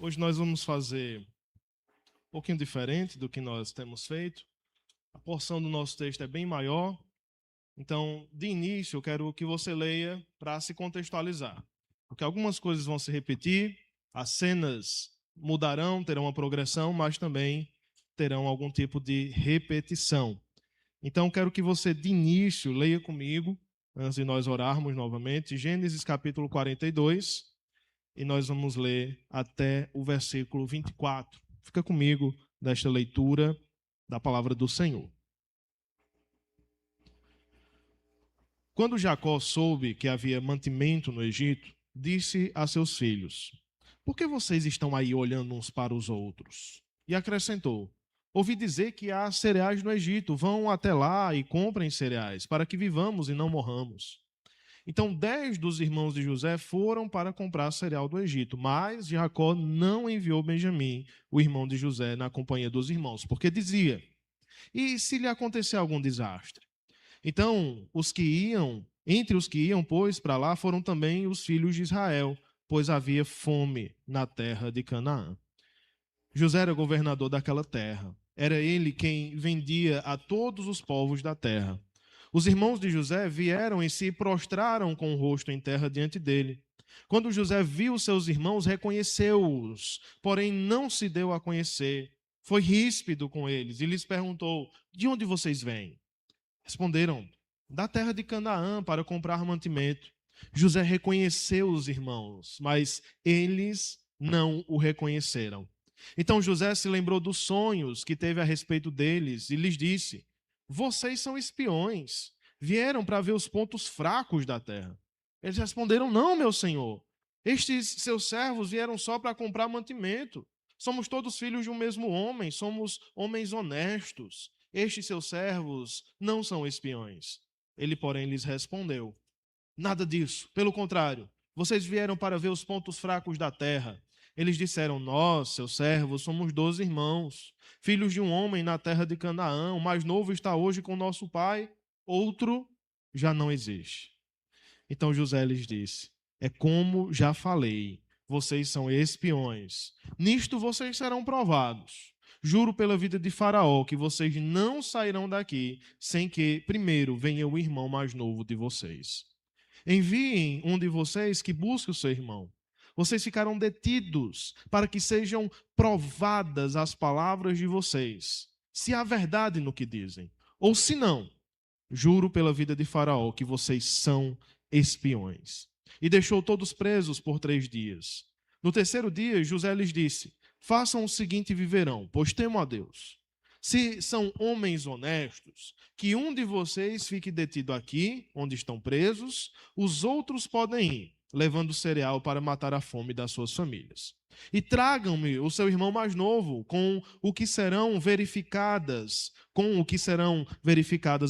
Hoje nós vamos fazer um pouquinho diferente do que nós temos feito. A porção do nosso texto é bem maior, então, de início, eu quero que você leia para se contextualizar, porque algumas coisas vão se repetir, as cenas mudarão, terão uma progressão, mas também terão algum tipo de repetição. Então, quero que você, de início, leia comigo, antes de nós orarmos novamente, Gênesis capítulo 42, e nós vamos ler até o versículo 24. Fica comigo nesta leitura da palavra do Senhor. Quando Jacó soube que havia mantimento no Egito, disse a seus filhos: Por que vocês estão aí olhando uns para os outros? E acrescentou: Ouvi dizer que há cereais no Egito, vão até lá e comprem cereais, para que vivamos e não morramos. Então 10 dos irmãos de José foram para comprar cereal do Egito, mas Jacó não enviou Benjamim, o irmão de José, na companhia dos irmãos, porque dizia: E se lhe acontecer algum desastre? Então, entre os que iam, pois, para lá foram também os filhos de Israel, pois havia fome na terra de Canaã. José era governador daquela terra. Era ele quem vendia a todos os povos da terra. Os irmãos de José vieram e se prostraram com o rosto em terra diante dele. Quando José viu seus irmãos, reconheceu-os, porém não se deu a conhecer. Foi ríspido com eles e lhes perguntou: De onde vocês vêm? Responderam: Da terra de Canaã, para comprar mantimento. José reconheceu os irmãos, mas eles não o reconheceram. Então José se lembrou dos sonhos que teve a respeito deles e lhes disse: Vocês são espiões, vieram para ver os pontos fracos da terra. Eles responderam: Não, meu senhor. Estes seus servos vieram só para comprar mantimento. Somos todos filhos de um mesmo homem, somos homens honestos. Estes seus servos não são espiões. Ele, porém, lhes respondeu: Nada disso. Pelo contrário, vocês vieram para ver os pontos fracos da terra. Eles disseram: Nós, seus servos, somos 12 irmãos, filhos de um homem na terra de Canaã. O mais novo está hoje com nosso pai, outro já não existe. Então José lhes disse: É como já falei, vocês são espiões. Nisto vocês serão provados. Juro pela vida de Faraó que vocês não sairão daqui sem que primeiro venha o irmão mais novo de vocês. Enviem um de vocês que busque o seu irmão. Vocês ficarão detidos para que sejam provadas as palavras de vocês, se há verdade no que dizem. Ou se não, juro pela vida de Faraó que vocês são espiões. E deixou todos presos por 3 dias. No terceiro dia, José lhes disse: Façam o seguinte e viverão, pois temo a Deus. Se são homens honestos, que um de vocês fique detido aqui, onde estão presos, os outros podem ir, levando cereal para matar a fome das suas famílias. E tragam-me o seu irmão mais novo, com o que serão verificadas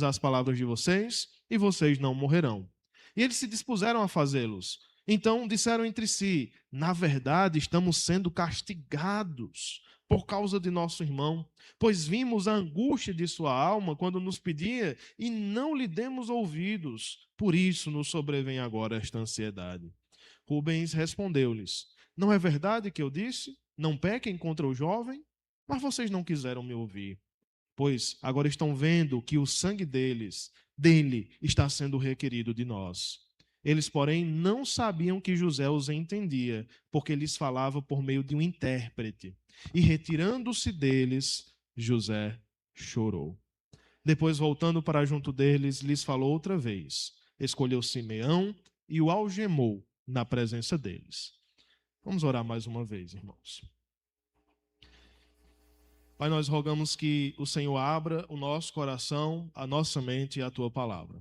as palavras de vocês, e vocês não morrerão. E eles se dispuseram a fazê-los. Então disseram entre si: Na verdade, estamos sendo castigados por causa de nosso irmão, pois vimos a angústia de sua alma quando nos pedia e não lhe demos ouvidos. Por isso nos sobrevém agora esta ansiedade. Rubens respondeu-lhes: Não é verdade que eu disse? Não pequem contra o jovem? Mas vocês não quiseram me ouvir, pois agora estão vendo que o sangue dele está sendo requerido de nós. Eles, porém, não sabiam que José os entendia, porque lhes falava por meio de um intérprete. E retirando-se deles, José chorou. Depois, voltando para junto deles, lhes falou outra vez. Escolheu Simeão e o algemou na presença deles. Vamos orar mais uma vez, irmãos. Pai, nós rogamos que o Senhor abra o nosso coração, a nossa mente e a tua palavra,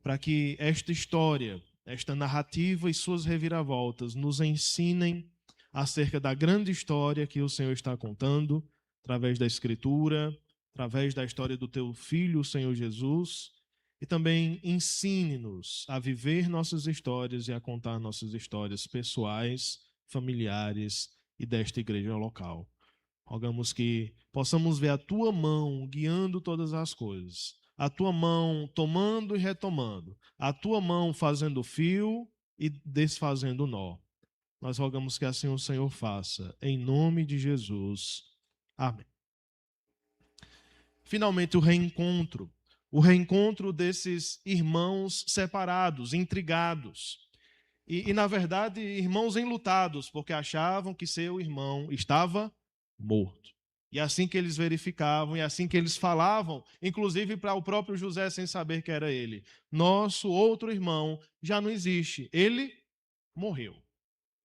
para que esta história, esta narrativa e suas reviravoltas nos ensinem acerca da grande história que o Senhor está contando, através da Escritura, através da história do teu Filho, o Senhor Jesus, e também ensine-nos a viver nossas histórias e a contar nossas histórias pessoais, familiares e desta igreja local. Rogamos que possamos ver a tua mão guiando todas as coisas, a tua mão tomando e retomando, a tua mão fazendo fio e desfazendo nó. Nós rogamos que assim o Senhor faça. Em nome de Jesus. Amém. Finalmente, o reencontro. O reencontro desses irmãos separados, intrigados. Na verdade, irmãos enlutados, porque achavam que seu irmão estava morto. E assim que eles verificavam, e assim que eles falavam, inclusive para o próprio José, sem saber que era ele: nosso outro irmão já não existe, ele morreu.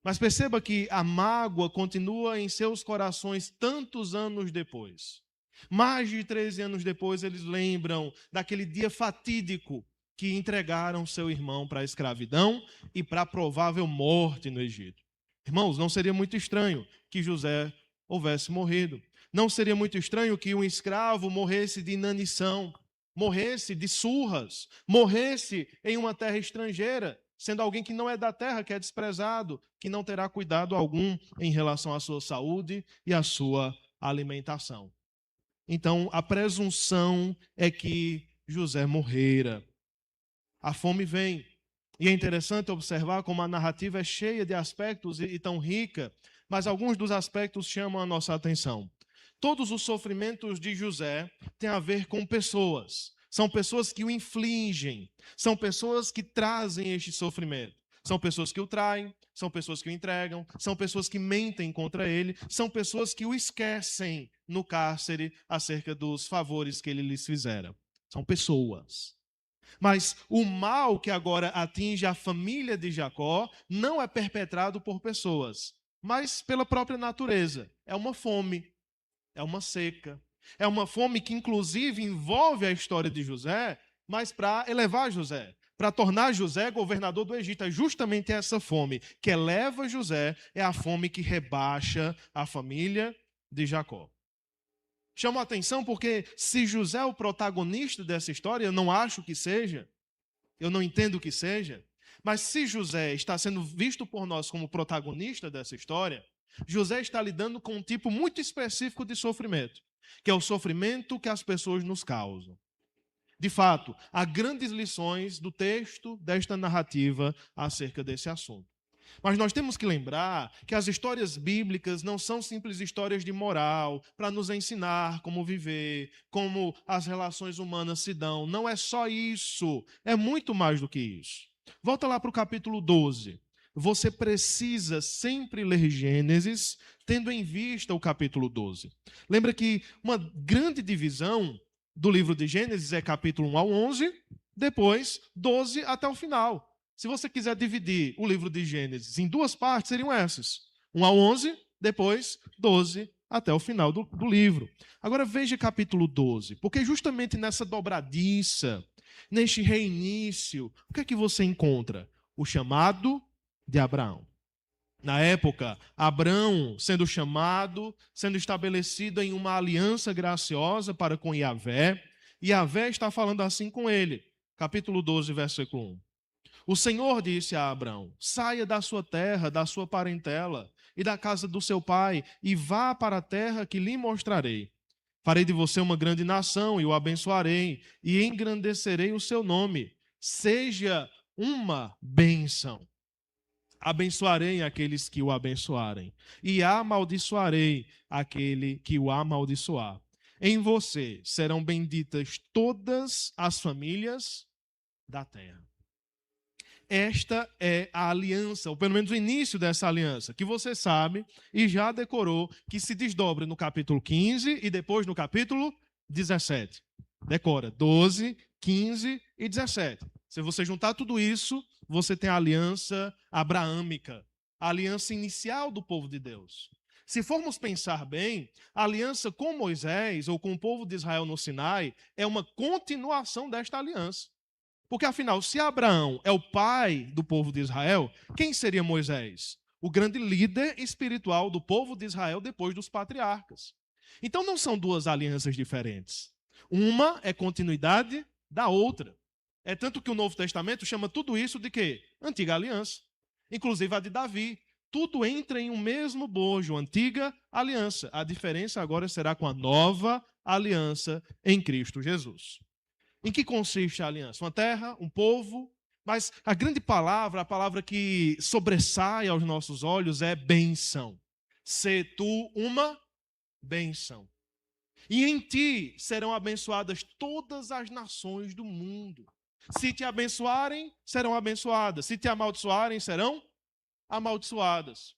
Mas perceba que a mágoa continua em seus corações tantos anos depois. Mais de 13 anos depois, eles lembram daquele dia fatídico que entregaram seu irmão para a escravidão e para a provável morte no Egito. Irmãos, não seria muito estranho que José houvesse morrido. Não seria muito estranho que um escravo morresse de inanição, morresse de surras, morresse em uma terra estrangeira, sendo alguém que não é da terra, que é desprezado, que não terá cuidado algum em relação à sua saúde e à sua alimentação. Então, a presunção é que José morrera. A fome vem. E é interessante observar como a narrativa é cheia de aspectos e tão rica, mas alguns dos aspectos chamam a nossa atenção. Todos os sofrimentos de José têm a ver com pessoas. São pessoas que o infligem, são pessoas que trazem este sofrimento. São pessoas que o traem, são pessoas que o entregam, são pessoas que mentem contra ele, são pessoas que o esquecem no cárcere acerca dos favores que ele lhes fizera. São pessoas. Mas o mal que agora atinge a família de Jacó não é perpetrado por pessoas, mas pela própria natureza. É uma fome, é uma seca, é uma fome que inclusive envolve a história de José, mas para elevar José, para tornar José governador do Egito. É justamente essa fome que eleva José, é a fome que rebaixa a família de Jacó. Chama a atenção porque se José é o protagonista dessa história, eu não acho que seja, eu não entendo que seja, mas se José está sendo visto por nós como protagonista dessa história, José está lidando com um tipo muito específico de sofrimento, que é o sofrimento que as pessoas nos causam. De fato, há grandes lições do texto desta narrativa acerca desse assunto. Mas nós temos que lembrar que as histórias bíblicas não são simples histórias de moral para nos ensinar como viver, como as relações humanas se dão. Não é só isso, é muito mais do que isso. Volta lá para o capítulo 12. Você precisa sempre ler Gênesis, tendo em vista o capítulo 12. Lembra que uma grande divisão do livro de Gênesis é capítulo 1 ao 11, depois 12 até o final. Se você quiser dividir o livro de Gênesis em duas partes, seriam essas: 1 ao 11, depois 12 até o final do livro. Agora veja capítulo 12, porque justamente nessa dobradiça, neste reinício, o que é que você encontra? O chamado de Abraão. Na época, Abraão sendo chamado, sendo estabelecido em uma aliança graciosa para com Yahvé, e Yahvé está falando assim com ele. Capítulo 12, versículo 1. O Senhor disse a Abraão: saia da sua terra, da sua parentela e da casa do seu pai, e vá para a terra que lhe mostrarei. Farei de você uma grande nação e o abençoarei, e engrandecerei o seu nome. Seja uma bênção. Abençoarei aqueles que o abençoarem, e amaldiçoarei aquele que o amaldiçoar. Em você serão benditas todas as famílias da terra. Esta é a aliança, ou pelo menos o início dessa aliança, que você sabe e já decorou, que se desdobra no capítulo 15 e depois no capítulo 17. Decora 12, 15 e 17. Se você juntar tudo isso, você tem a aliança abraâmica, a aliança inicial do povo de Deus. Se formos pensar bem, a aliança com Moisés ou com o povo de Israel no Sinai é uma continuação desta aliança. Porque, afinal, se Abraão é o pai do povo de Israel, quem seria Moisés? O grande líder espiritual do povo de Israel depois dos patriarcas. Então, não são duas alianças diferentes. Uma é continuidade da outra. É tanto que o Novo Testamento chama tudo isso de quê? Antiga aliança. Inclusive a de Davi. Tudo entra em um mesmo bojo, antiga aliança. A diferença agora será com a nova aliança em Cristo Jesus. Em que consiste a aliança? Uma terra, um povo, Mas a grande palavra, a palavra que sobressai aos nossos olhos é bênção. Sê tu uma bênção. E em ti serão abençoadas todas as nações do mundo. Se te abençoarem, serão abençoadas. Se te amaldiçoarem, serão amaldiçoadas.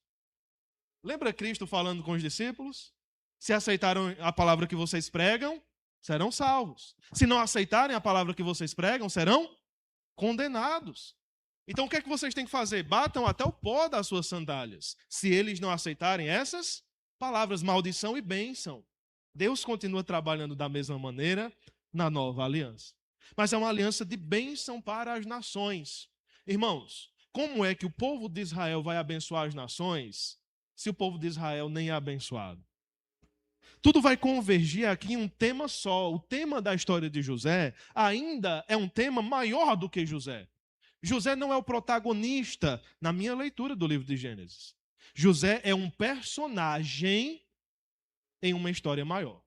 Lembra Cristo falando com os discípulos? Se aceitaram a palavra que vocês pregam, serão salvos. Se não aceitarem a palavra que vocês pregam, serão condenados. Então o que é que vocês têm que fazer? Batam até o pó das suas sandálias. Se eles não aceitarem essas palavras, maldição e bênção. Deus continua trabalhando da mesma maneira na nova aliança. Mas é uma aliança de bênção para as nações. Irmãos, como é que o povo de Israel vai abençoar as nações se o povo de Israel nem é abençoado? Tudo vai convergir aqui em um tema só. O tema da história de José ainda é um tema maior do que José. José não é o protagonista na minha leitura do livro de Gênesis. José é um personagem em uma história maior.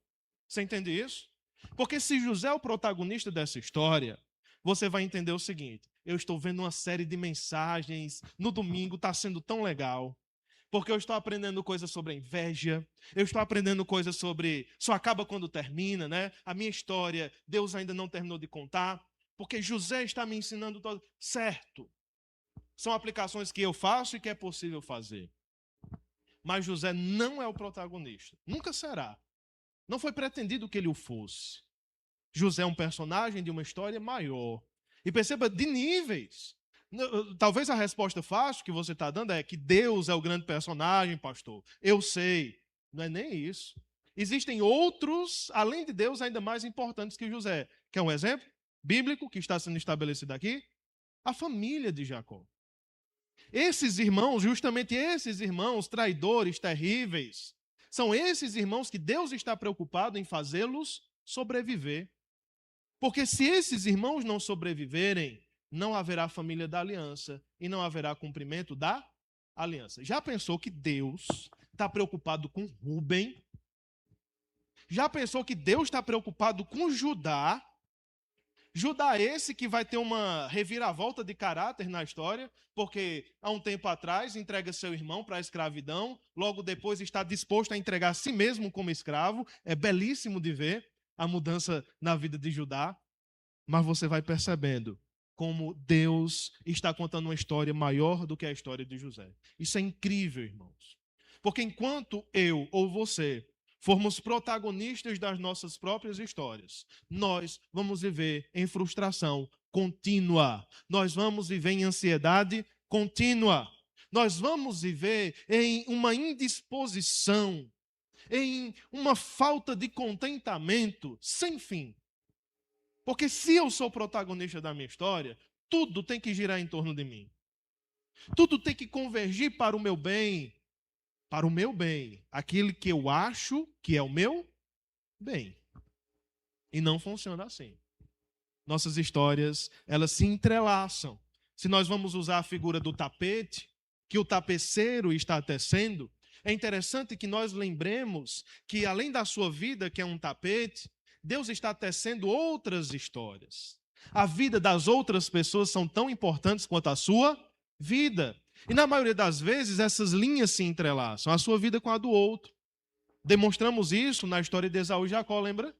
Você entende isso? Porque se José é o protagonista dessa história, você vai entender o seguinte: eu estou vendo uma série de mensagens no domingo, está sendo tão legal, porque eu estou aprendendo coisas sobre a inveja, eu estou aprendendo coisas sobre só acaba quando termina, né? A minha história, Deus ainda não terminou de contar, porque José está me ensinando todo. Certo, são aplicações que eu faço e que é possível fazer. Mas José não é o protagonista. Nunca será. Não foi pretendido que ele o fosse. José é um personagem de uma história maior. E perceba, de níveis. Talvez a resposta fácil que você está dando é que Deus é o grande personagem, pastor. Eu sei. Não é nem isso. Existem outros, além de Deus, ainda mais importantes que José. Quer um exemplo bíblico que está sendo estabelecido aqui? A família de Jacó. Esses irmãos, justamente esses irmãos traidores, terríveis, são esses irmãos que Deus está preocupado em fazê-los sobreviver. Porque se esses irmãos não sobreviverem, não haverá família da aliança e não haverá cumprimento da aliança. Já pensou que Deus está preocupado com Rúben? Já pensou que Deus está preocupado com Judá? Judá esse que vai ter uma reviravolta de caráter na história, porque há um tempo atrás entrega seu irmão para a escravidão, logo depois está disposto a entregar a si mesmo como escravo. É belíssimo de ver a mudança na vida de Judá, mas você vai percebendo como Deus está contando uma história maior do que a história de José. Isso é incrível, irmãos. Porque enquanto eu ou você formos protagonistas das nossas próprias histórias, nós vamos viver em frustração contínua. Nós vamos viver em ansiedade contínua. Nós vamos viver em uma indisposição, em uma falta de contentamento sem fim. Porque se eu sou protagonista da minha história, tudo tem que girar em torno de mim. Tudo tem que convergir para o meu bem, aquilo que eu acho que é o meu bem. E não funciona assim. Nossas histórias, elas se entrelaçam. Se nós vamos usar a figura do tapete, que o tapeceiro está tecendo, é interessante que nós lembremos que além da sua vida, que é um tapete, Deus está tecendo outras histórias. A vida das outras pessoas são tão importantes quanto a sua vida. E na maioria das vezes essas linhas se entrelaçam, a sua vida com a do outro. Demonstramos isso na história de Esaú e Jacó, lembra?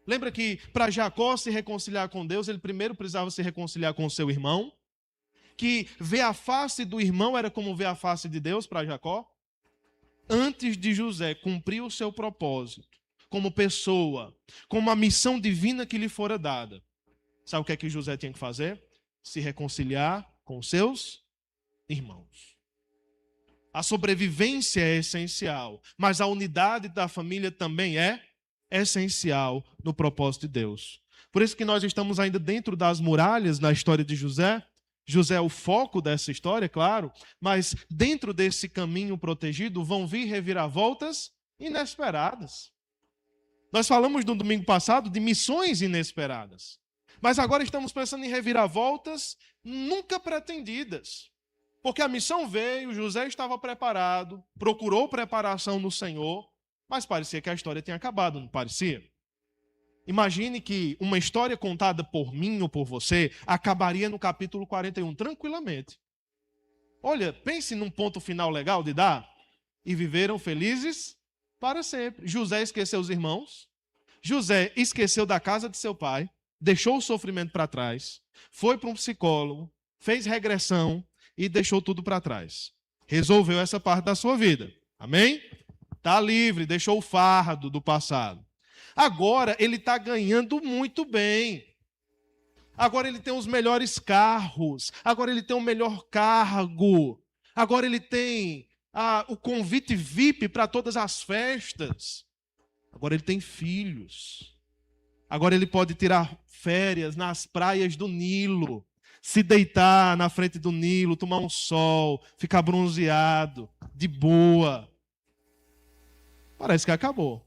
Lembra que para Jacó se reconciliar com Deus, ele primeiro precisava se reconciliar com o seu irmão? Que ver a face do irmão era como ver a face de Deus para Jacó? Antes de José cumprir o seu propósito, como pessoa, como a missão divina que lhe fora dada, sabe o que é que José tinha que fazer? Se reconciliar com os seus irmãos. A sobrevivência é essencial, mas a unidade da família também é essencial no propósito de Deus. Por isso que nós estamos ainda dentro das muralhas na história de José. José é o foco dessa história, claro, mas dentro desse caminho protegido vão vir reviravoltas inesperadas. Nós falamos no domingo passado de missões inesperadas, mas agora estamos pensando em reviravoltas nunca pretendidas. Porque a missão veio, José estava preparado, procurou preparação no Senhor, mas parecia que a história tinha acabado, não parecia? Imagine que uma história contada por mim ou por você acabaria no capítulo 41, tranquilamente. Olha, pense num ponto final legal de dar. E viveram felizes para sempre. José esqueceu os irmãos. José esqueceu da casa de seu pai. Deixou o sofrimento para trás. Foi para um psicólogo. Fez regressão e deixou tudo para trás. Resolveu essa parte da sua vida. Amém? Está livre, deixou o fardo do passado. Agora ele está ganhando muito bem. Agora ele tem os melhores carros. Agora ele tem o melhor cargo. Agora ele tem o convite VIP para todas as festas. Agora ele tem filhos. Agora ele pode tirar férias nas praias do Nilo. Se deitar na frente do Nilo, tomar um sol, ficar bronzeado, de boa. Parece que acabou.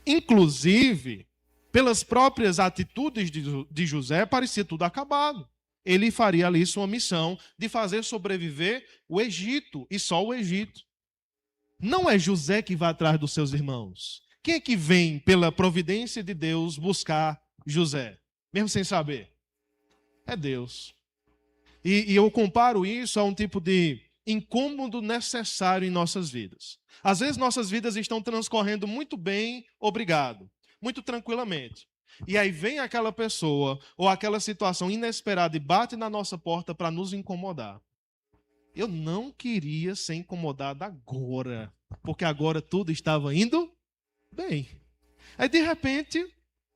Inclusive, pelas próprias atitudes de José, parecia tudo acabado. Ele faria ali sua missão de fazer sobreviver o Egito, e só o Egito. Não é José que vai atrás dos seus irmãos. Quem é que vem, pela providência de Deus, buscar José? Mesmo sem saber. É Deus. E eu comparo isso a um tipo de incômodo necessário em nossas vidas. Às vezes nossas vidas estão transcorrendo muito bem, obrigado, muito tranquilamente. E aí vem aquela pessoa ou aquela situação inesperada e bate na nossa porta para nos incomodar. Eu não queria ser incomodado agora, porque agora tudo estava indo bem. Aí de repente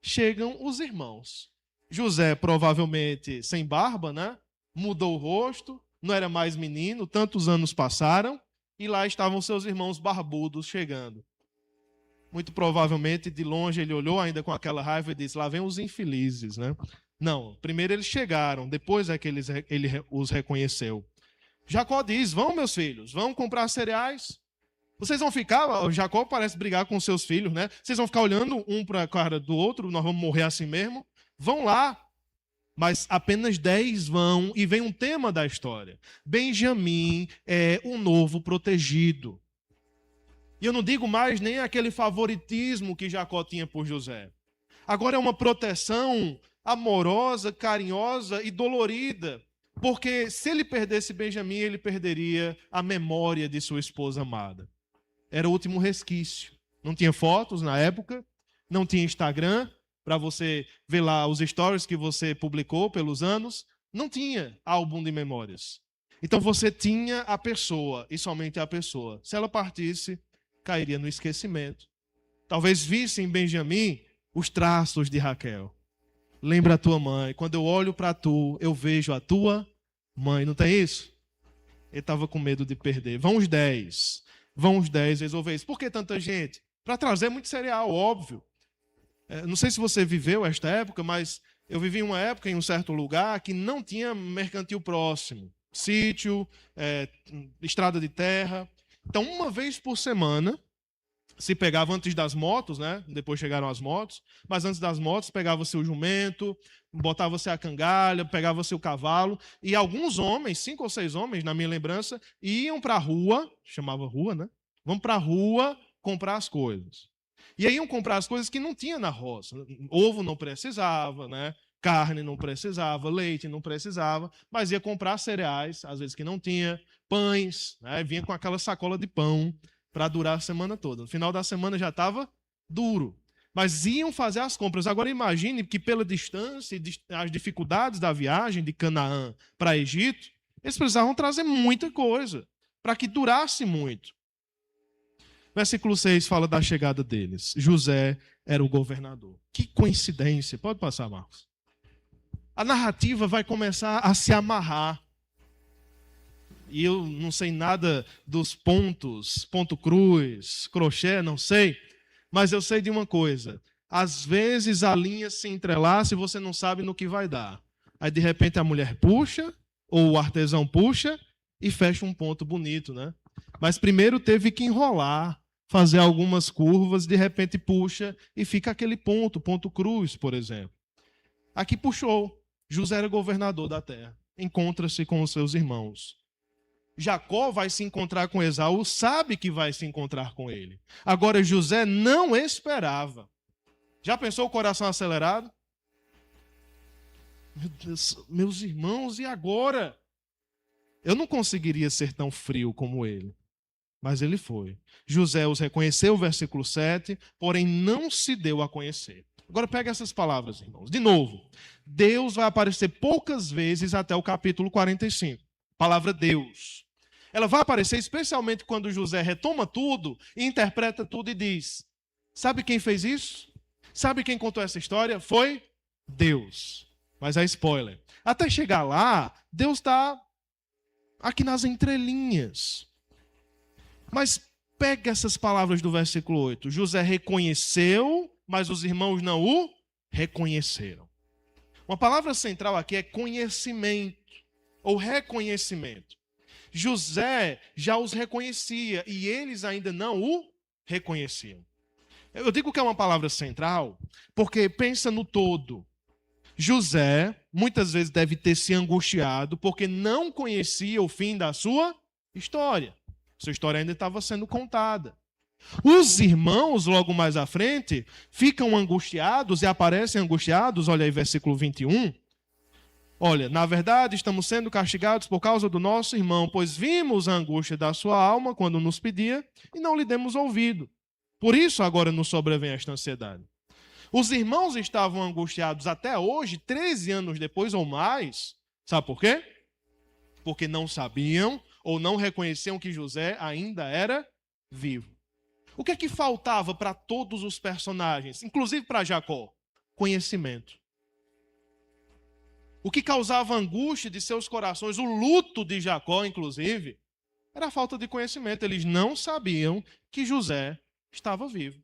chegam os irmãos. José provavelmente sem barba, né? Mudou o rosto, não era mais menino, tantos anos passaram, e lá estavam seus irmãos barbudos chegando. Muito provavelmente, de longe, ele olhou ainda com aquela raiva e disse, lá vem os infelizes, né? Não, primeiro eles chegaram, depois é que ele os reconheceu. Jacó diz, vão meus filhos, vão comprar cereais. Vocês vão ficar, Jacó parece brigar com seus filhos, né? Vocês vão ficar olhando um para a cara do outro, nós vamos morrer assim mesmo. Vão lá. Mas apenas 10 vão, e vem um tema da história. Benjamim é um novo protegido. E eu não digo mais nem aquele favoritismo que Jacó tinha por José. Agora é uma proteção amorosa, carinhosa e dolorida. Porque se ele perdesse Benjamim, ele perderia a memória de sua esposa amada. Era o último resquício. Não tinha fotos na época, não tinha Instagram, para você ver lá os stories que você publicou pelos anos, não tinha álbum de memórias. Então você tinha a pessoa, e somente a pessoa. Se ela partisse, cairia no esquecimento. Talvez visse em Benjamim os traços de Raquel. Lembra a tua mãe. Quando eu olho para tu, eu vejo a tua mãe. Não tem isso? Ele estava com medo de perder. Vão os 10 resolver isso. Por que tanta gente? Para trazer muito cereal, óbvio. Não sei se você viveu esta época, mas eu vivi uma época em um certo lugar que não tinha mercantil próximo. Sítio, estrada de terra. Então, uma vez por semana, se pegava antes das motos, né? Depois chegaram as motos, mas antes das motos, pegava-se o jumento, botava-se a cangalha, pegava-se o cavalo, e alguns homens, 5 ou 6 homens, na minha lembrança, iam para a rua, chamava rua, né? Vamos para a rua comprar as coisas. E aí iam comprar as coisas que não tinha na roça. Ovo não precisava, né? Carne não precisava, leite não precisava, mas ia comprar cereais, às vezes que não tinha, pães, né? Vinha com aquela sacola de pão para durar a semana toda. No final da semana já estava duro. Mas iam fazer as compras. Agora imagine que pela distância e as dificuldades da viagem de Canaã para Egito, eles precisavam trazer muita coisa para que durasse muito. Versículo 6 fala da chegada deles. José era o governador. Que coincidência. Pode passar, Marcos. A narrativa vai começar a se amarrar. E eu não sei nada dos pontos, ponto cruz, crochê, não sei. Mas eu sei de uma coisa. Às vezes a linha se entrelaça e você não sabe no que vai dar. Aí de repente a mulher puxa, ou o artesão puxa, e fecha um ponto bonito, né? Mas primeiro teve que enrolar, fazer algumas curvas, de repente puxa e fica aquele ponto, ponto cruz, por exemplo. Aqui puxou. José era governador da terra. Encontra-se com os seus irmãos. Jacó vai se encontrar com Esaú, sabe que vai se encontrar com ele. Agora José não esperava. Já pensou o coração acelerado? Meu Deus, meus irmãos, e agora? Eu não conseguiria ser tão frio como ele, mas ele foi. José os reconheceu, versículo 7, porém não se deu a conhecer. Agora pega essas palavras, irmãos. De novo, Deus vai aparecer poucas vezes até o capítulo 45. Palavra Deus. Ela vai aparecer especialmente quando José retoma tudo, interpreta tudo e diz: sabe quem fez isso? Sabe quem contou essa história? Foi Deus. Mas é spoiler. Até chegar lá, Deus está aqui nas entrelinhas. Mas pega essas palavras do versículo 8. José reconheceu, mas os irmãos não o reconheceram. Uma palavra central aqui é conhecimento, ou reconhecimento. José já os reconhecia e eles ainda não o reconheciam. Eu digo que é uma palavra central porque pensa no todo. José muitas vezes deve ter se angustiado porque não conhecia o fim da sua história. Sua história ainda estava sendo contada. Os irmãos, logo mais à frente, ficam angustiados e aparecem angustiados. Olha aí, versículo 21. Olha, na verdade, estamos sendo castigados por causa do nosso irmão, pois vimos a angústia da sua alma quando nos pedia e não lhe demos ouvido. Por isso agora nos sobrevém esta ansiedade. Os irmãos estavam angustiados até hoje, 13 anos depois ou mais. Sabe por quê? Porque não sabiam ou não reconheciam que José ainda era vivo. O que é que faltava para todos os personagens, inclusive para Jacó? Conhecimento. O que causava angústia de seus corações, o luto de Jacó, inclusive, era a falta de conhecimento. Eles não sabiam que José estava vivo.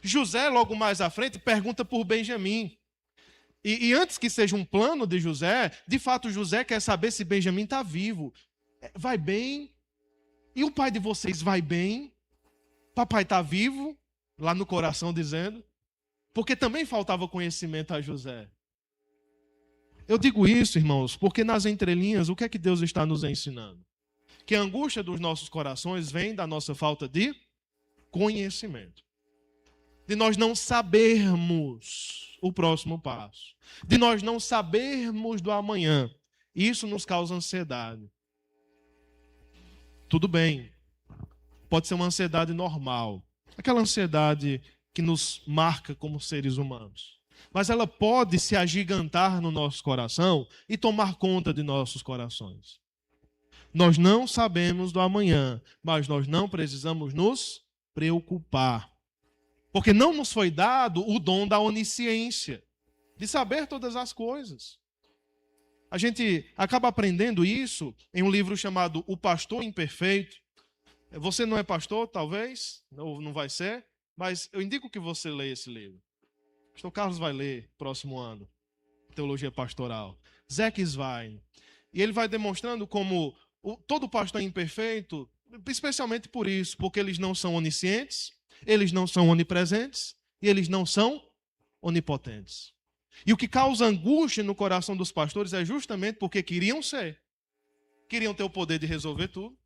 José, logo mais à frente, pergunta por Benjamim. E antes que seja um plano de José, de fato José quer saber se Benjamim está vivo. Vai bem? E o pai de vocês vai bem? Papai está vivo? Lá no coração dizendo. Porque também faltava conhecimento a José. Eu digo isso, irmãos, porque nas entrelinhas, o que é que Deus está nos ensinando? Que a angústia dos nossos corações vem da nossa falta de conhecimento. De nós não sabermos o próximo passo. De nós não sabermos do amanhã. Isso nos causa ansiedade. Tudo bem. Pode ser uma ansiedade normal. Aquela ansiedade que nos marca como seres humanos. Mas ela pode se agigantar no nosso coração e tomar conta de nossos corações. Nós não sabemos do amanhã, mas nós não precisamos nos preocupar. Porque não nos foi dado o dom da onisciência, de saber todas as coisas. A gente acaba aprendendo isso em um livro chamado O Pastor Imperfeito. Você não é pastor, talvez, ou não vai ser, mas eu indico que você leia esse livro. O pastor Carlos vai ler próximo ano, Teologia Pastoral. Zack Zweig. E ele vai demonstrando como todo pastor é imperfeito, especialmente por isso, porque eles não são oniscientes, eles não são onipresentes e eles não são onipotentes. E o que causa angústia no coração dos pastores é justamente porque queriam ser. Queriam ter o poder de resolver tudo,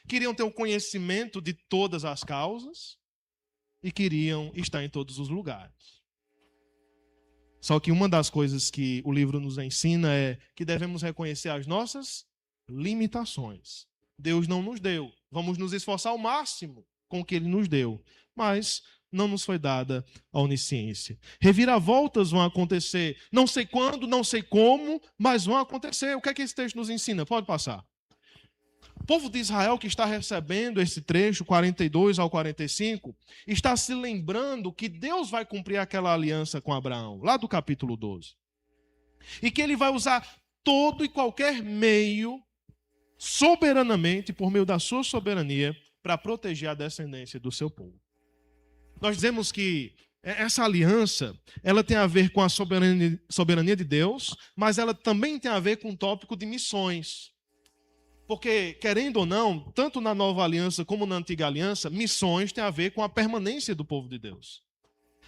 queriam ter o conhecimento de todas as causas e queriam estar em todos os lugares. Só que uma das coisas que o livro nos ensina é que devemos reconhecer as nossas limitações. Deus não nos deu. Vamos nos esforçar ao máximo com o que Ele nos deu. Mas não nos foi dada a onisciência. Reviravoltas vão acontecer. Não sei quando, não sei como, mas vão acontecer. O que é que esse texto nos ensina? Pode passar. O povo de Israel que está recebendo esse trecho, 42 ao 45, está se lembrando que Deus vai cumprir aquela aliança com Abraão, lá do capítulo 12. E que Ele vai usar todo e qualquer meio, soberanamente, por meio da sua soberania, para proteger a descendência do seu povo. Nós dizemos que essa aliança, ela tem a ver com a soberania de Deus, mas ela também tem a ver com o tópico de missões. Porque, querendo ou não, tanto na nova aliança como na antiga aliança, missões têm a ver com a permanência do povo de Deus.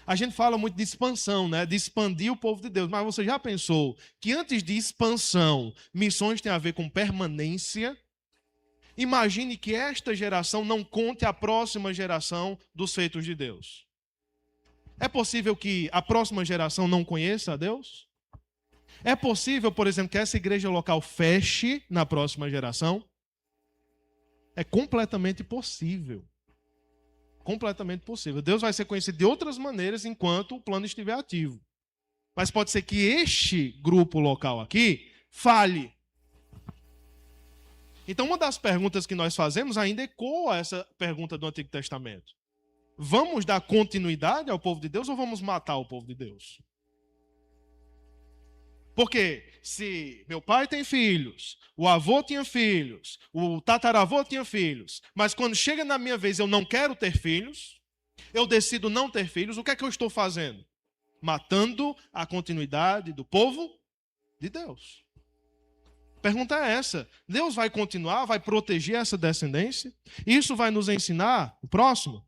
A gente fala muito de expansão, né? De expandir o povo de Deus. Mas você já pensou que antes de expansão, missões têm a ver com permanência? Imagine que esta geração não conte a próxima geração dos feitos de Deus. É possível que a próxima geração não conheça a Deus? É possível, por exemplo, que essa igreja local feche na próxima geração? É completamente possível. Completamente possível. Deus vai ser conhecido de outras maneiras enquanto o plano estiver ativo. Mas pode ser que este grupo local aqui falhe. Então, uma das perguntas que nós fazemos ainda ecoa essa pergunta do Antigo Testamento. Vamos dar continuidade ao povo de Deus ou vamos matar o povo de Deus? Porque se meu pai tem filhos, o avô tinha filhos, o tataravô tinha filhos, mas quando chega na minha vez eu não quero ter filhos, eu decido não ter filhos, o que é que eu estou fazendo? Matando a continuidade do povo de Deus. A pergunta é essa: Deus vai continuar, vai proteger essa descendência? Isso vai nos ensinar o próximo?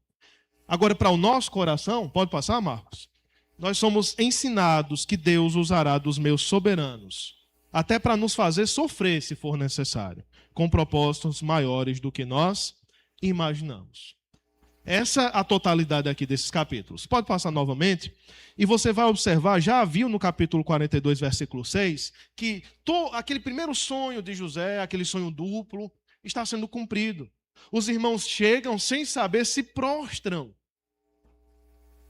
Agora, para o nosso coração, pode passar, Marcos? Nós somos ensinados que Deus usará dos meus soberanos, até para nos fazer sofrer, se for necessário, com propósitos maiores do que nós imaginamos. Essa é a totalidade aqui desses capítulos. Pode passar novamente. E você vai observar, já viu no capítulo 42, versículo 6, que aquele primeiro sonho de José, aquele sonho duplo, está sendo cumprido. Os irmãos chegam sem saber, se prostram.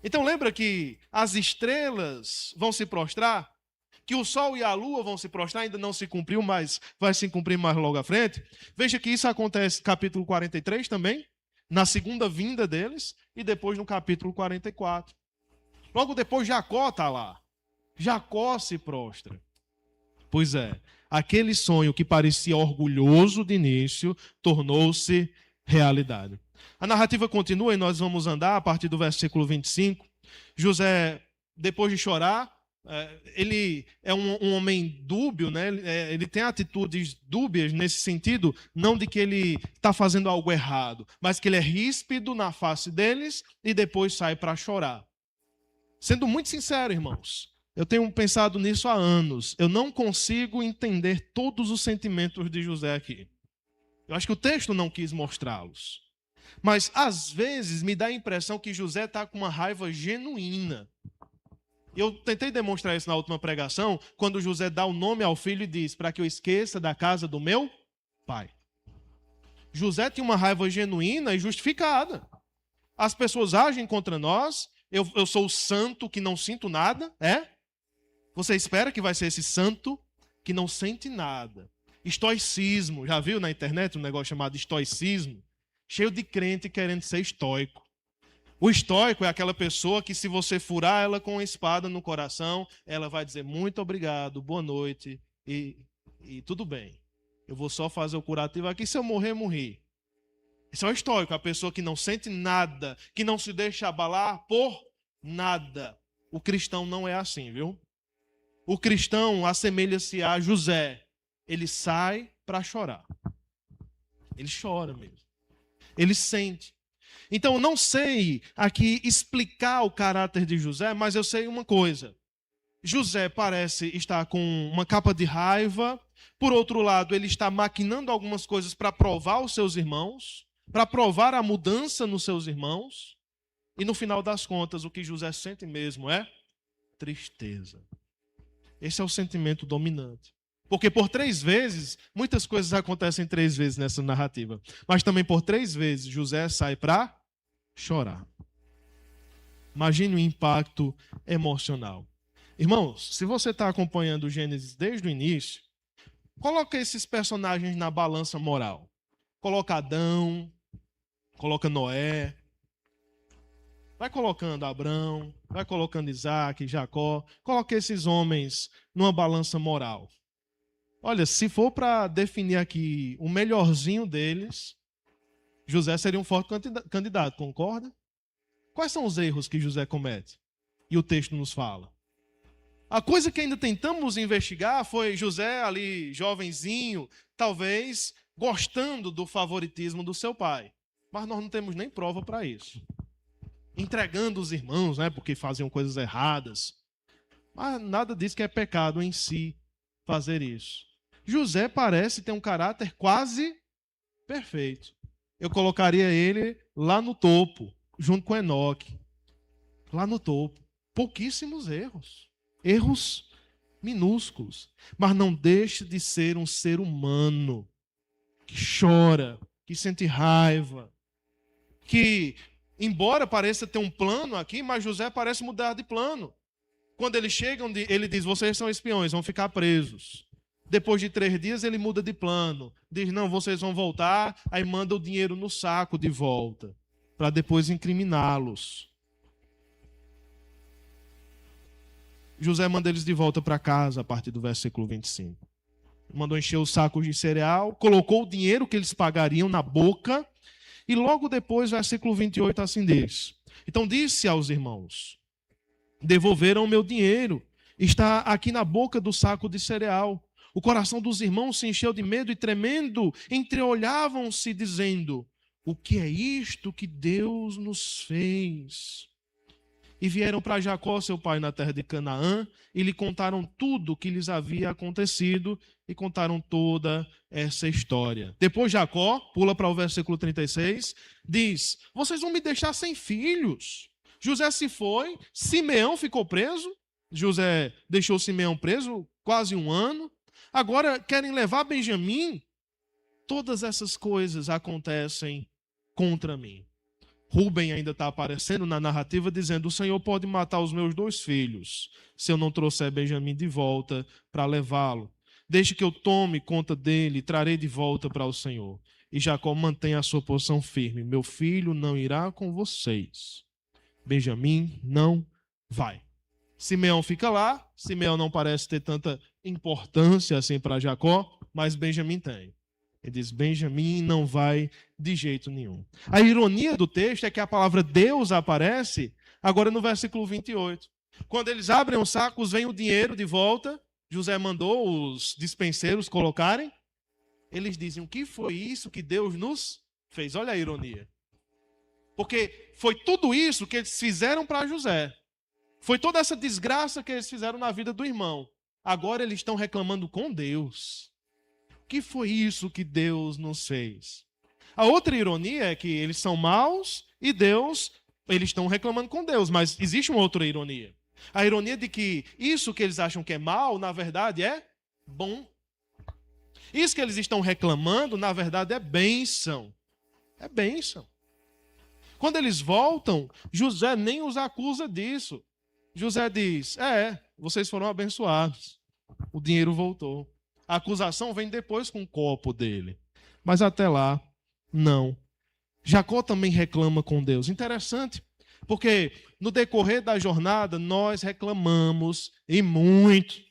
Então lembra que as estrelas vão se prostrar? Que o sol e a lua vão se prostrar, ainda não se cumpriu, mas vai se cumprir mais logo à frente. Veja que isso acontece no capítulo 43 também, na segunda vinda deles, e depois no capítulo 44. Logo depois Jacó está lá. Jacó se prostra. Pois é, aquele sonho que parecia orgulhoso de início, tornou-se realidade. A narrativa continua e nós vamos andar a partir do versículo 25. José, depois de chorar, ele é um homem dúbio, né? Ele tem atitudes dúbias nesse sentido, não de que ele está fazendo algo errado, mas que ele é ríspido na face deles e depois sai para chorar. Sendo muito sincero, irmãos, eu tenho pensado nisso há anos. Eu não consigo entender todos os sentimentos de José aqui. Eu acho que o texto não quis mostrá-los. Mas, às vezes, me dá a impressão que José está com uma raiva genuína. Eu tentei demonstrar isso na última pregação, quando José dá o nome ao filho e diz, para que eu esqueça da casa do meu pai. José tinha uma raiva genuína e justificada. As pessoas agem contra nós, eu sou o santo que não sinto nada, é? Você espera que vai ser esse santo que não sente nada. Estoicismo, já viu na internet um negócio chamado estoicismo? Cheio de crente querendo ser estoico. O estoico é aquela pessoa que, se você furar ela com uma espada no coração, ela vai dizer muito obrigado, boa noite e tudo bem. Eu vou só fazer o curativo aqui, se eu morrer, morri. Esse é o estoico, a pessoa que não sente nada, que não se deixa abalar por nada. O cristão não é assim, viu? O cristão assemelha-se a José. Ele sai para chorar. Ele chora mesmo. Ele sente. Então, eu não sei aqui explicar o caráter de José, mas eu sei uma coisa. José parece estar com uma capa de raiva. Por outro lado, ele está maquinando algumas coisas para provar os seus irmãos, para provar a mudança nos seus irmãos. E no final das contas, o que José sente mesmo é tristeza. Esse é o sentimento dominante. Porque por 3 vezes, muitas coisas acontecem 3 vezes nessa narrativa. Mas também por 3 vezes, José sai para chorar. Imagine o impacto emocional. Irmãos, se você está acompanhando o Gênesis desde o início, coloca esses personagens na balança moral. Coloca Adão, coloca Noé, vai colocando Abrão, vai colocando Isaac, Jacó, coloca esses homens numa balança moral. Olha, se for para definir aqui o melhorzinho deles, José seria um forte candidato, concorda? Quais são os erros que José comete? E o texto nos fala. A coisa que ainda tentamos investigar foi José ali, jovenzinho, talvez gostando do favoritismo do seu pai. Mas nós não temos nem prova para isso. Entregando os irmãos, né, porque faziam coisas erradas. Mas nada diz que é pecado em si fazer isso. José parece ter um caráter quase perfeito. Eu colocaria ele lá no topo, junto com Enoque. lá no topo. Pouquíssimos erros. Erros minúsculos. Mas não deixa de ser um ser humano que chora, que sente raiva, que, embora pareça ter um plano aqui, mas José parece mudar de plano. Quando eles chegam, ele diz, vocês são espiões, vão ficar presos. Depois de 3 dias, ele muda de plano. Diz, não, vocês vão voltar, aí manda o dinheiro no saco de volta, para depois incriminá-los. José manda eles de volta para casa, a partir do versículo 25. Mandou encher os sacos de cereal, colocou o dinheiro que eles pagariam na boca, e logo depois, versículo 28, assim diz. Então disse aos irmãos, devolveram o meu dinheiro, está aqui na boca do saco de cereal. O coração dos irmãos se encheu de medo e tremendo, entreolhavam-se dizendo, o que é isto que Deus nos fez? E vieram para Jacó, seu pai, na terra de Canaã, e lhe contaram tudo o que lhes havia acontecido, e contaram toda essa história. Depois Jacó, pula para o versículo 36, diz, vocês vão me deixar sem filhos. José se foi, Simeão ficou preso, José deixou Simeão preso quase 1 ano, agora querem levar Benjamim. Todas essas coisas acontecem contra mim. Rúben ainda está aparecendo na narrativa dizendo, o Senhor pode matar os meus 2 filhos, se eu não trouxer Benjamim de volta para levá-lo. Deixe que eu tome conta dele e trarei de volta para o Senhor. E Jacó mantém a sua posição firme, meu filho não irá com vocês. Benjamim não vai. Simeão fica lá, Simeão não parece ter tanta importância assim para Jacó, mas Benjamim tem. Ele diz, Benjamim não vai de jeito nenhum. A ironia do texto é que a palavra Deus aparece agora no versículo 28. Quando eles abrem os sacos, vem o dinheiro de volta, José mandou os dispenseiros colocarem, eles dizem, o que foi isso que Deus nos fez? Olha a ironia. Porque foi tudo isso que eles fizeram para José. Foi toda essa desgraça que eles fizeram na vida do irmão. Agora eles estão reclamando com Deus. O que foi isso que Deus nos fez? A outra ironia é que eles são maus e eles estão reclamando com Deus. Mas existe uma outra ironia. A ironia de que isso que eles acham que é mal, na verdade é bom. Isso que eles estão reclamando, na verdade é bênção. É bênção. Quando eles voltam, José nem os acusa disso. José diz, vocês foram abençoados. O dinheiro voltou. A acusação vem depois com o copo dele. Mas até lá, não. Jacó também reclama com Deus. Interessante, porque no decorrer da jornada, nós reclamamos, e muito.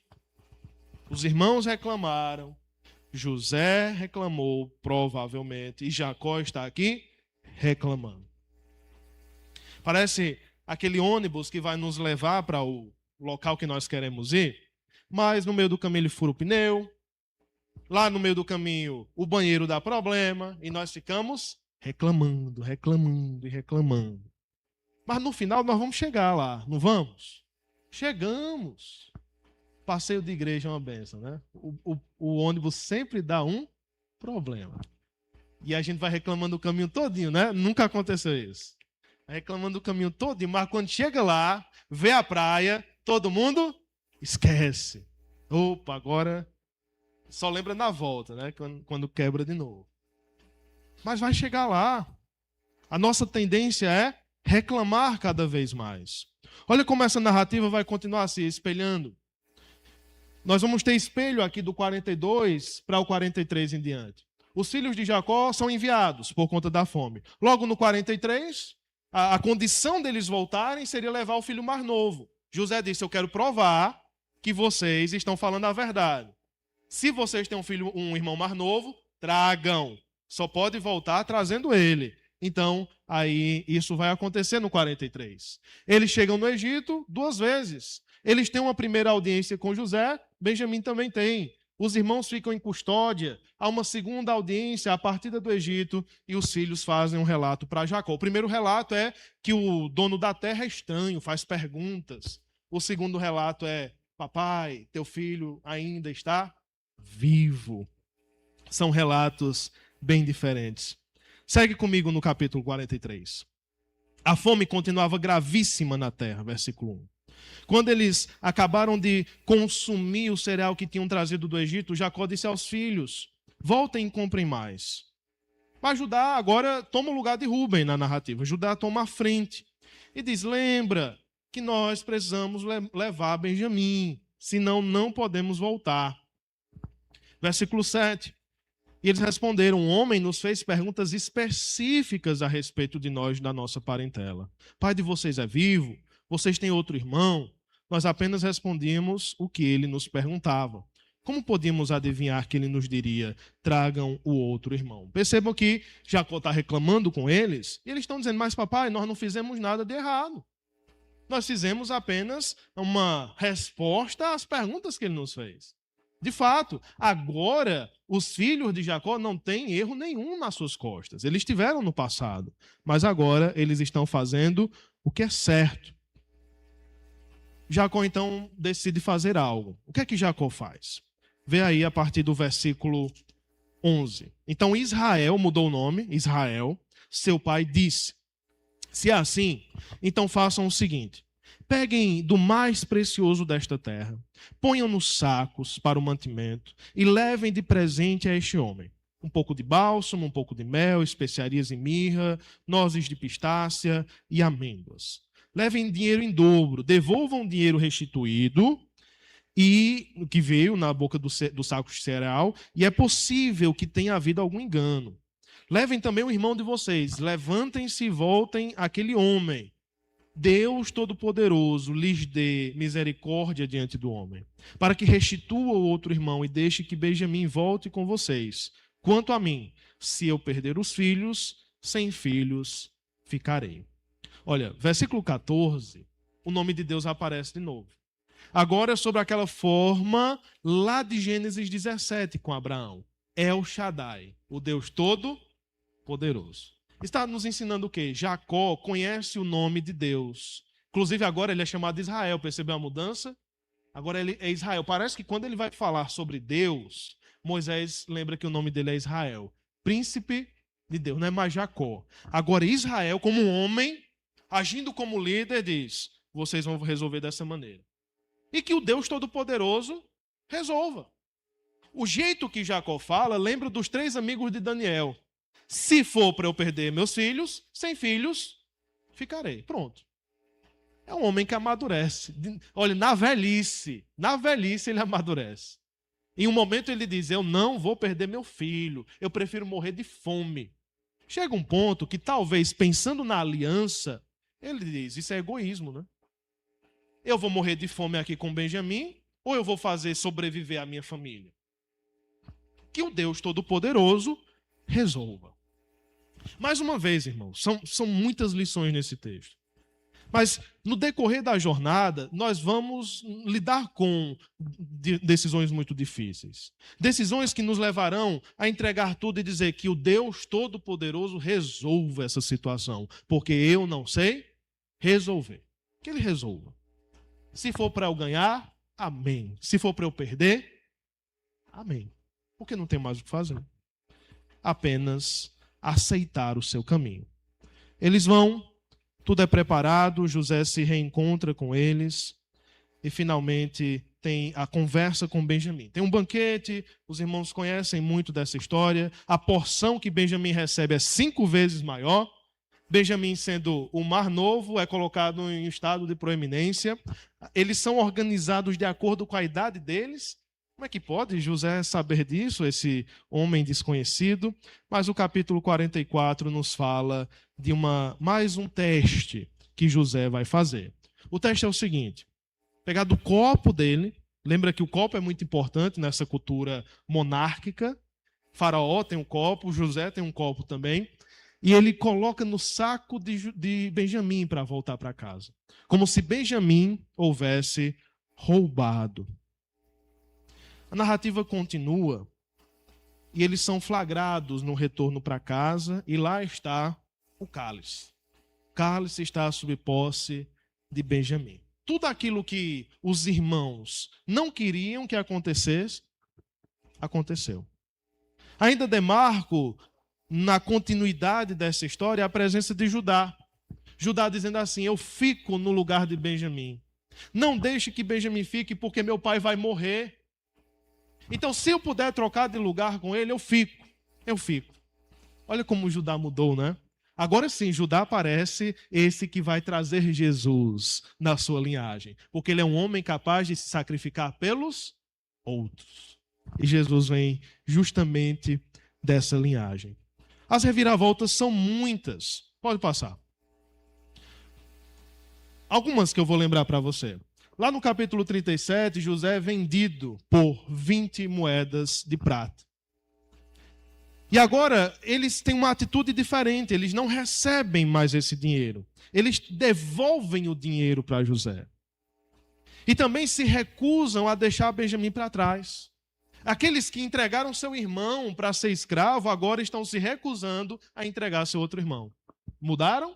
Os irmãos reclamaram, José reclamou, provavelmente, e Jacó está aqui reclamando. Parece aquele ônibus que vai nos levar para o local que nós queremos ir, mas no meio do caminho ele fura o pneu, lá no meio do caminho o banheiro dá problema, e nós ficamos reclamando, reclamando e reclamando. Mas no final nós vamos chegar lá, não vamos? Chegamos. Passeio de igreja é uma bênção, né? O ônibus sempre dá um problema. E a gente vai reclamando o caminho todinho, né? Nunca aconteceu isso. Reclamando o caminho todo, mas quando chega lá, vê a praia, todo mundo esquece. Opa, agora só lembra na volta, né? Quando quebra de novo. Mas vai chegar lá. A nossa tendência é reclamar cada vez mais. Olha como essa narrativa vai continuar se espelhando. Nós vamos ter espelho aqui do 42 para o 43 em diante. Os filhos de Jacó são enviados por conta da fome. Logo no 43... a condição deles voltarem seria levar o filho mais novo. José disse, eu quero provar que vocês estão falando a verdade. Se vocês têm um irmão mais novo, tragam. Só pode voltar trazendo ele. Então, aí isso vai acontecer no 43. Eles chegam no Egito 2 vezes. Eles têm uma primeira audiência com José, Benjamim também tem. Os irmãos ficam em custódia, há uma segunda audiência, a partida do Egito, e os filhos fazem um relato para Jacó. O primeiro relato é que o dono da terra é estranho, faz perguntas. O segundo relato é, papai, teu filho ainda está vivo. São relatos bem diferentes. Segue comigo no capítulo 43. A fome continuava gravíssima na terra, versículo 1. Quando eles acabaram de consumir o cereal que tinham trazido do Egito, Jacó disse aos filhos: voltem e comprem mais. Mas Judá agora toma o lugar de Rúben na narrativa. Judá toma a frente e diz: lembra que nós precisamos levar Benjamim, senão não podemos voltar. Versículo 7. E eles responderam: um homem nos fez perguntas específicas a respeito de nós, da nossa parentela. Pai de vocês é vivo? Vocês têm outro irmão? Nós apenas respondíamos o que ele nos perguntava. Como podíamos adivinhar que ele nos diria: tragam o outro irmão? Percebam que Jacó está reclamando com eles, e eles estão dizendo: mas papai, nós não fizemos nada de errado. Nós fizemos apenas uma resposta às perguntas que ele nos fez. De fato, agora os filhos de Jacó não têm erro nenhum nas suas costas. Eles tiveram no passado, mas agora eles estão fazendo o que é certo. Jacó então decide fazer algo. O que é que Jacó faz? Vê aí a partir do versículo 11. Então Israel mudou o nome, Israel, seu pai disse: se é assim, então façam o seguinte: peguem do mais precioso desta terra, ponham nos sacos para o mantimento e levem de presente a este homem um pouco de bálsamo, um pouco de mel, especiarias e mirra, nozes de pistácia e amêndoas. Levem dinheiro em dobro, devolvam o dinheiro restituído e que veio na boca do saco de cereal, e é possível que tenha havido algum engano. Levem também o irmão de vocês, levantem-se e voltem àquele homem. Deus Todo-Poderoso lhes dê misericórdia diante do homem, para que restitua o outro irmão e deixe que Benjamim volte com vocês. Quanto a mim, se eu perder os filhos, sem filhos ficarei. Olha, versículo 14, o nome de Deus aparece de novo. Agora sobre aquela forma lá de Gênesis 17 com Abraão. El Shaddai, o Deus Todo-Poderoso. Está nos ensinando o quê? Jacó conhece o nome de Deus. Inclusive agora ele é chamado de Israel. Percebeu a mudança? Agora ele é Israel. Parece que quando ele vai falar sobre Deus, Moisés lembra que o nome dele é Israel. Príncipe de Deus, não é mais Jacó. Agora Israel, como um homem, agindo como líder, diz: vocês vão resolver dessa maneira. E que o Deus Todo-Poderoso resolva. O jeito que Jacó fala lembra dos 3 amigos de Daniel. Se for para eu perder meus filhos, sem filhos ficarei. Pronto. É um homem que amadurece. Olha, na velhice ele amadurece. Em um momento ele diz: eu não vou perder meu filho, eu prefiro morrer de fome. Chega um ponto que talvez, pensando na aliança, ele diz: isso é egoísmo, né? Eu vou morrer de fome aqui com Benjamim, ou eu vou fazer sobreviver a minha família? Que o Deus Todo-Poderoso resolva. Mais uma vez, irmãos, são muitas lições nesse texto. Mas no decorrer da jornada, nós vamos lidar com decisões muito difíceis. Decisões que nos levarão a entregar tudo e dizer que o Deus Todo-Poderoso resolva essa situação. Porque eu não sei resolver. Que Ele resolva. Se for para eu ganhar, amém. Se for para eu perder, amém. Porque não tem mais o que fazer. Apenas aceitar o seu caminho. Eles vão, tudo é preparado, José se reencontra com eles e finalmente tem a conversa com Benjamim. Tem um banquete, os irmãos conhecem muito dessa história. A porção que Benjamim recebe é 5 vezes maior. Benjamim, sendo o mais novo, é colocado em estado de proeminência. Eles são organizados de acordo com a idade deles. Como é que pode José saber disso, esse homem desconhecido? Mas o capítulo 44 nos fala de mais um teste que José vai fazer. O teste é o seguinte: pegar do copo dele, lembra que o copo é muito importante nessa cultura monárquica. Faraó tem um copo, José tem um copo também. E ele coloca no saco de Benjamim para voltar para casa. Como se Benjamim houvesse roubado. A narrativa continua e eles são flagrados no retorno para casa e lá está o cálice. O cálice está sob posse de Benjamim. Tudo aquilo que os irmãos não queriam que acontecesse, aconteceu. Ainda demarco, na continuidade dessa história, a presença de Judá. Judá dizendo assim: eu fico no lugar de Benjamim. Não deixe que Benjamim fique, porque meu pai vai morrer. Então, se eu puder trocar de lugar com ele, eu fico. Eu fico. Olha como Judá mudou, né? Agora sim, Judá parece esse que vai trazer Jesus na sua linhagem. Porque ele é um homem capaz de se sacrificar pelos outros. E Jesus vem justamente dessa linhagem. As reviravoltas são muitas. Pode passar. Algumas que eu vou lembrar para você. Lá no capítulo 37, José é vendido por 20 moedas de prata. E agora eles têm uma atitude diferente, eles não recebem mais esse dinheiro. Eles devolvem o dinheiro para José. E também se recusam a deixar Benjamim para trás. Aqueles que entregaram seu irmão para ser escravo, agora estão se recusando a entregar seu outro irmão. Mudaram?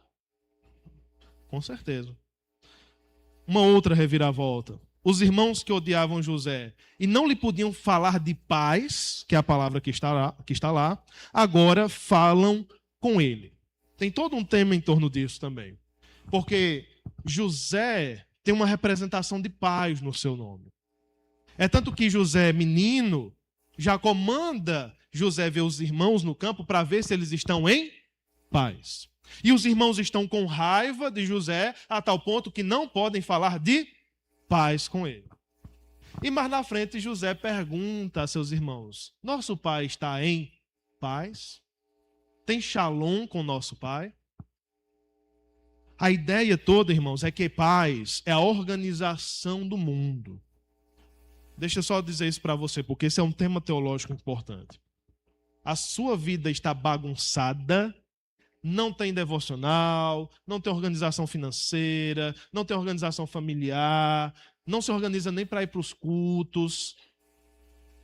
Com certeza. Uma outra reviravolta. Os irmãos que odiavam José e não lhe podiam falar de paz, que é a palavra que está lá, agora falam com ele. Tem todo um tema em torno disso também. Porque José tem uma representação de paz no seu nome. É tanto que José, menino, Jacó manda José ver os irmãos no campo para ver se eles estão em paz. E os irmãos estão com raiva de José, a tal ponto que não podem falar de paz com ele. E mais na frente, José pergunta a seus irmãos: nosso pai está em paz? Tem shalom com nosso pai? A ideia toda, irmãos, é que paz é a organização do mundo. Deixa eu só dizer isso para você, porque esse é um tema teológico importante. A sua vida está bagunçada, não tem devocional, não tem organização financeira, não tem organização familiar, não se organiza nem para ir para os cultos.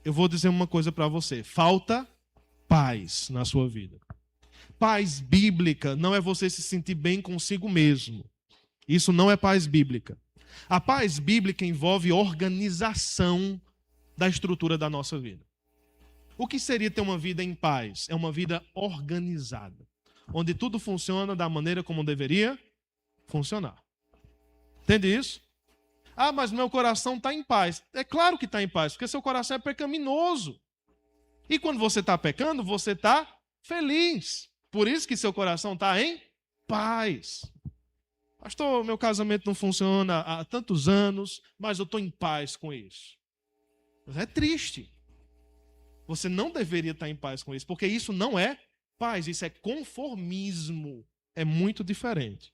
Eu vou dizer uma coisa para você: falta paz na sua vida. Paz bíblica não é você se sentir bem consigo mesmo. Isso não é paz bíblica. A paz bíblica envolve organização da estrutura da nossa vida. O que seria ter uma vida em paz? É uma vida organizada, onde tudo funciona da maneira como deveria funcionar. Entende isso? Ah, mas meu coração está em paz. É claro que está em paz, porque seu coração é pecaminoso. E quando você está pecando, você está feliz. Por isso que seu coração está em paz. Pastor, meu casamento não funciona há tantos anos, mas eu estou em paz com isso. Mas é triste. Você não deveria estar em paz com isso, porque isso não é paz, isso é conformismo. É muito diferente.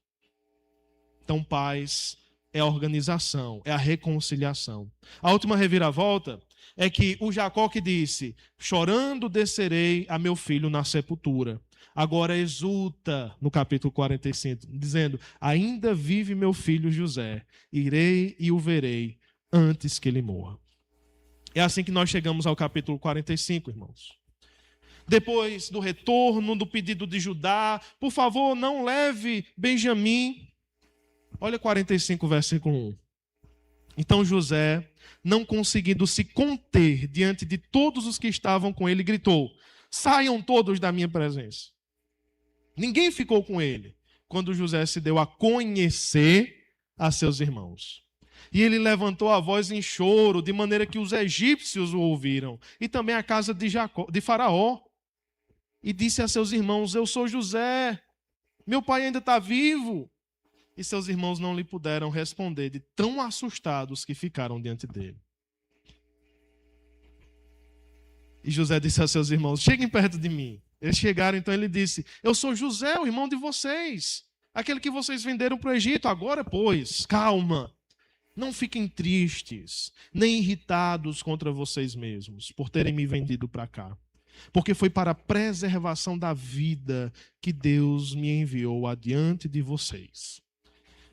Então, paz é a organização, é a reconciliação. A última reviravolta é que o Jacó que disse: chorando descerei a meu filho na sepultura. Agora exulta no capítulo 45, dizendo: ainda vive meu filho José, irei e o verei antes que ele morra. É assim que nós chegamos ao capítulo 45, irmãos. Depois do retorno, do pedido de Judá: por favor, não leve Benjamim. Olha 45, versículo 1. Então José, não conseguindo se conter diante de todos os que estavam com ele, gritou: saiam todos da minha presença. Ninguém ficou com ele quando José se deu a conhecer a seus irmãos. E ele levantou a voz em choro, de maneira que os egípcios o ouviram, e também a casa de Faraó. E disse a seus irmãos: eu sou José, meu pai ainda está vivo. E seus irmãos não lhe puderam responder, de tão assustados que ficaram diante dele. E José disse a seus irmãos: cheguem perto de mim. Eles chegaram, então ele disse: eu sou José, o irmão de vocês, aquele que vocês venderam para o Egito. Agora, pois, calma, não fiquem tristes, nem irritados contra vocês mesmos, por terem me vendido para cá. Porque foi para a preservação da vida que Deus me enviou adiante de vocês.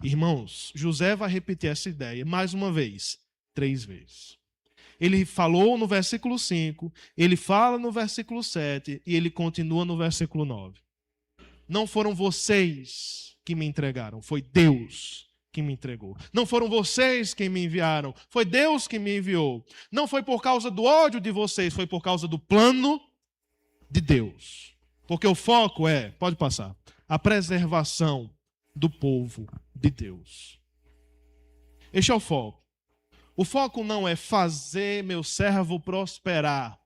Irmãos, José vai repetir essa ideia mais uma vez, 3 vezes. Ele falou no versículo 5, ele fala no versículo 7 e ele continua no versículo 9. Não foram vocês que me entregaram, foi Deus que me entregou. Não foram vocês que me enviaram, foi Deus que me enviou. Não foi por causa do ódio de vocês, foi por causa do plano de Deus. Porque o foco é, pode passar, a preservação do povo de Deus. Este é o foco. O foco não é fazer meu servo prosperar.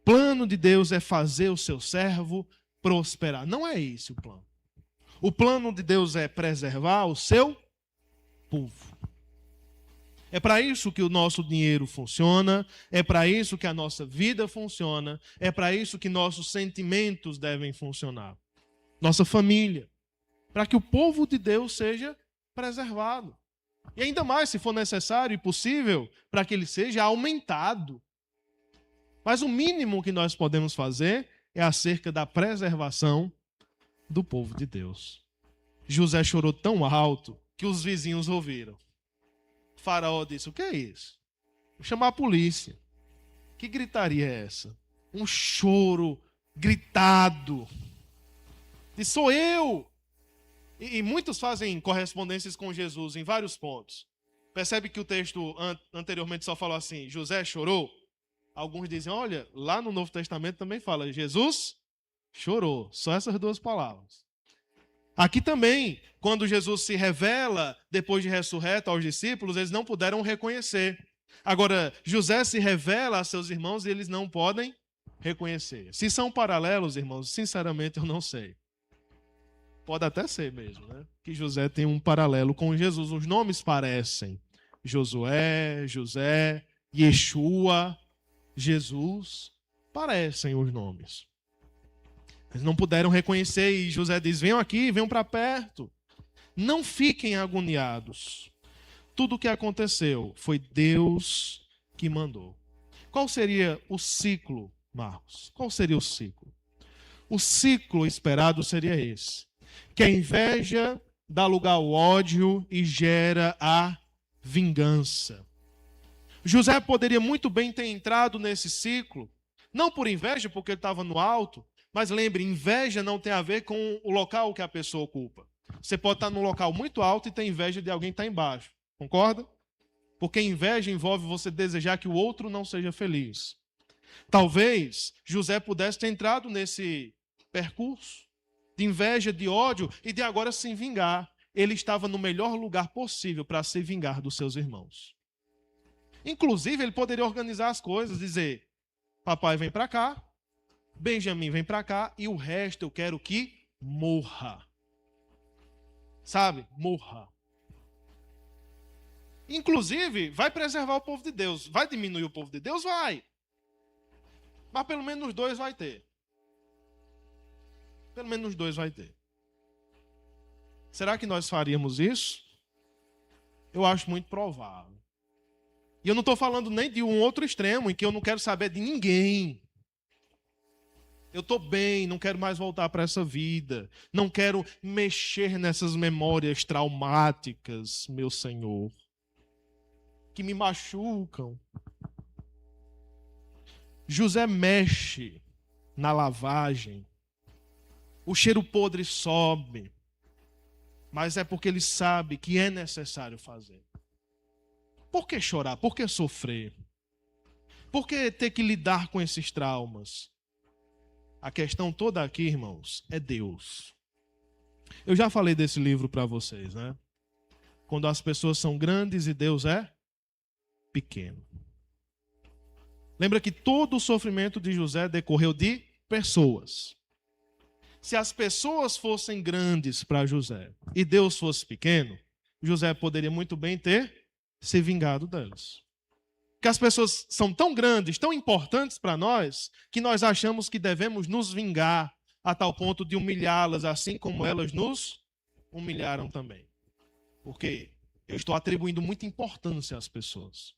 O plano de Deus é fazer o seu servo prosperar. Não é esse o plano. O plano de Deus é preservar o seu povo. É para isso que o nosso dinheiro funciona, é para isso que a nossa vida funciona, é para isso que nossos sentimentos devem funcionar. Nossa família, para que o povo de Deus seja preservado. E ainda mais, se for necessário e possível, para que ele seja aumentado. Mas o mínimo que nós podemos fazer é acerca da preservação do povo de Deus. José chorou tão alto que os vizinhos ouviram. O faraó disse: o que é isso? Vou chamar a polícia. Que gritaria é essa? Um choro gritado. Disse: sou eu. E muitos fazem correspondências com Jesus em vários pontos. Percebe que o texto anteriormente só falou assim: José chorou? Alguns dizem: olha, lá no Novo Testamento também fala: Jesus chorou. Só essas duas palavras. Aqui também, quando Jesus se revela depois de ressurreto aos discípulos, eles não puderam reconhecer. Agora, José se revela a seus irmãos e eles não podem reconhecer. Se são paralelos, irmãos, sinceramente eu não sei. Pode até ser mesmo, né? Que José tem um paralelo com Jesus. Os nomes parecem. Josué, José, Yeshua, Jesus. Parecem os nomes. Eles não puderam reconhecer e José diz: venham aqui, venham para perto. Não fiquem agoniados. Tudo o que aconteceu foi Deus que mandou. Qual seria o ciclo, Marcos? Qual seria o ciclo? O ciclo esperado seria esse: que a inveja dá lugar ao ódio e gera a vingança. José poderia muito bem ter entrado nesse ciclo, não por inveja, porque ele estava no alto, mas lembre, inveja não tem a ver com o local que a pessoa ocupa. Você pode estar num local muito alto e ter inveja de alguém que está embaixo. Concorda? Porque inveja envolve você desejar que o outro não seja feliz. Talvez José pudesse ter entrado nesse percurso de inveja, de ódio e de agora se vingar. Ele estava no melhor lugar possível para se vingar dos seus irmãos. Inclusive, ele poderia organizar as coisas, dizer: papai vem para cá, Benjamim vem para cá e o resto eu quero que morra. Sabe? Morra. Inclusive, vai preservar o povo de Deus. Vai diminuir o povo de Deus? Vai. Mas pelo menos 2 vai ter. Pelo menos 2 vai ter. Será que nós faríamos isso? Eu acho muito provável. E eu não estou falando nem de um outro extremo, em que eu não quero saber de ninguém. Eu estou bem, não quero mais voltar para essa vida. Não quero mexer nessas memórias traumáticas, meu Senhor, que me machucam. José mexe na lavagem. O cheiro podre sobe. Mas é porque ele sabe que é necessário fazer. Por que chorar? Por que sofrer? Por que ter que lidar com esses traumas? A questão toda aqui, irmãos, é Deus. Eu já falei desse livro para vocês, né? Quando as pessoas são grandes e Deus é pequeno. Lembra que todo o sofrimento de José decorreu de pessoas. Se as pessoas fossem grandes para José e Deus fosse pequeno, José poderia muito bem ter se vingado delas. Porque as pessoas são tão grandes, tão importantes para nós, que nós achamos que devemos nos vingar a tal ponto de humilhá-las, assim como elas nos humilharam também. Porque eu estou atribuindo muita importância às pessoas.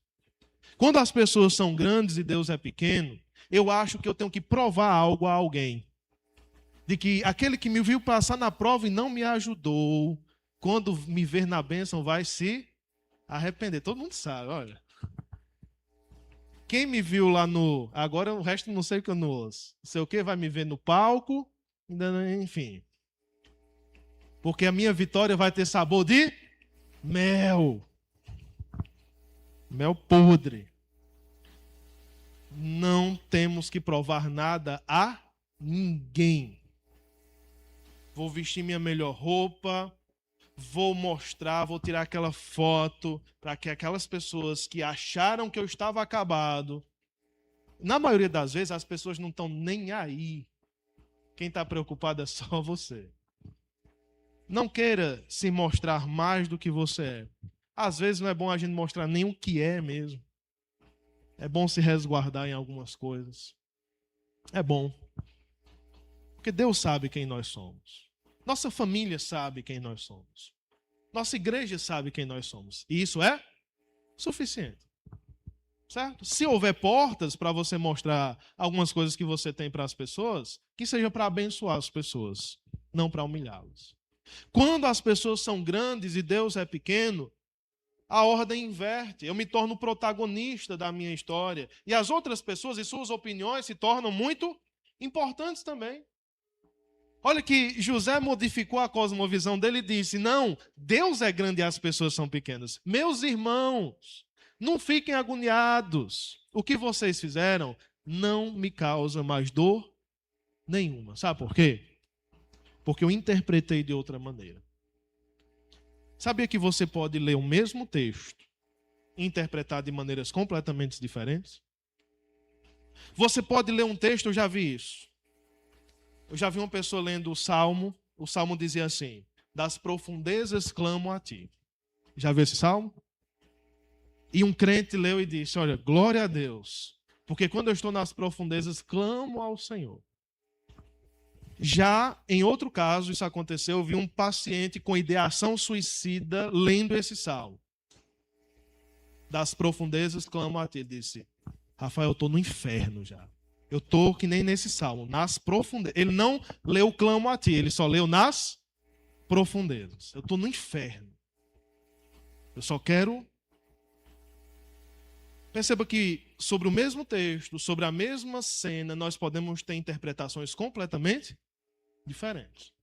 Quando as pessoas são grandes e Deus é pequeno, eu acho que eu tenho que provar algo a alguém. De que aquele que me viu passar na prova e não me ajudou, quando me ver na bênção vai se arrepender. Todo mundo sabe, olha. Quem me viu lá no... Agora o resto não sei o que eu não ouço. Não sei o que, vai me ver no palco, enfim. Porque a minha vitória vai ter sabor de mel. Mel podre. Não temos que provar nada a ninguém. vou vestir minha melhor roupa, vou mostrar, vou tirar aquela foto para que aquelas pessoas que acharam que eu estava acabado, na maioria das vezes as pessoas não estão nem aí. Quem está preocupado é só você. Não queira se mostrar mais do que você é. Às vezes não é bom a gente mostrar nem o que é mesmo. É bom se resguardar em algumas coisas. É bom. Porque Deus sabe quem nós somos. Nossa família sabe quem nós somos. Nossa igreja sabe quem nós somos. E isso é suficiente. Certo? Se houver portas para você mostrar algumas coisas que você tem para as pessoas, que seja para abençoar as pessoas, não para humilhá-las. Quando as pessoas são grandes e Deus é pequeno, a ordem inverte. Eu me torno protagonista da minha história. E as outras pessoas e suas opiniões se tornam muito importantes também. Olha que José modificou a cosmovisão dele e disse: não, Deus é grande e as pessoas são pequenas. Meus irmãos, não fiquem agoniados. O que vocês fizeram não me causa mais dor nenhuma. Sabe por quê? Porque eu interpretei de outra maneira. Sabia que você pode ler o mesmo texto e interpretar de maneiras completamente diferentes? Você pode ler um texto, eu já vi isso. Eu já vi uma pessoa lendo o Salmo dizia assim: das profundezas clamo a ti. Já viu esse Salmo? E um crente leu e disse: olha, glória a Deus, porque quando eu estou nas profundezas, clamo ao Senhor. Já em outro caso, isso aconteceu, eu vi um paciente com ideação suicida lendo esse Salmo. Das profundezas clamo a ti. Ele disse: Rafael, eu estou no inferno já. Eu estou que nem nesse Salmo, nas profundezas. Ele não leu clamo a ti, ele só leu nas profundezas. Eu estou no inferno. Eu só quero... Perceba que sobre o mesmo texto, sobre a mesma cena, nós podemos ter interpretações completamente diferentes.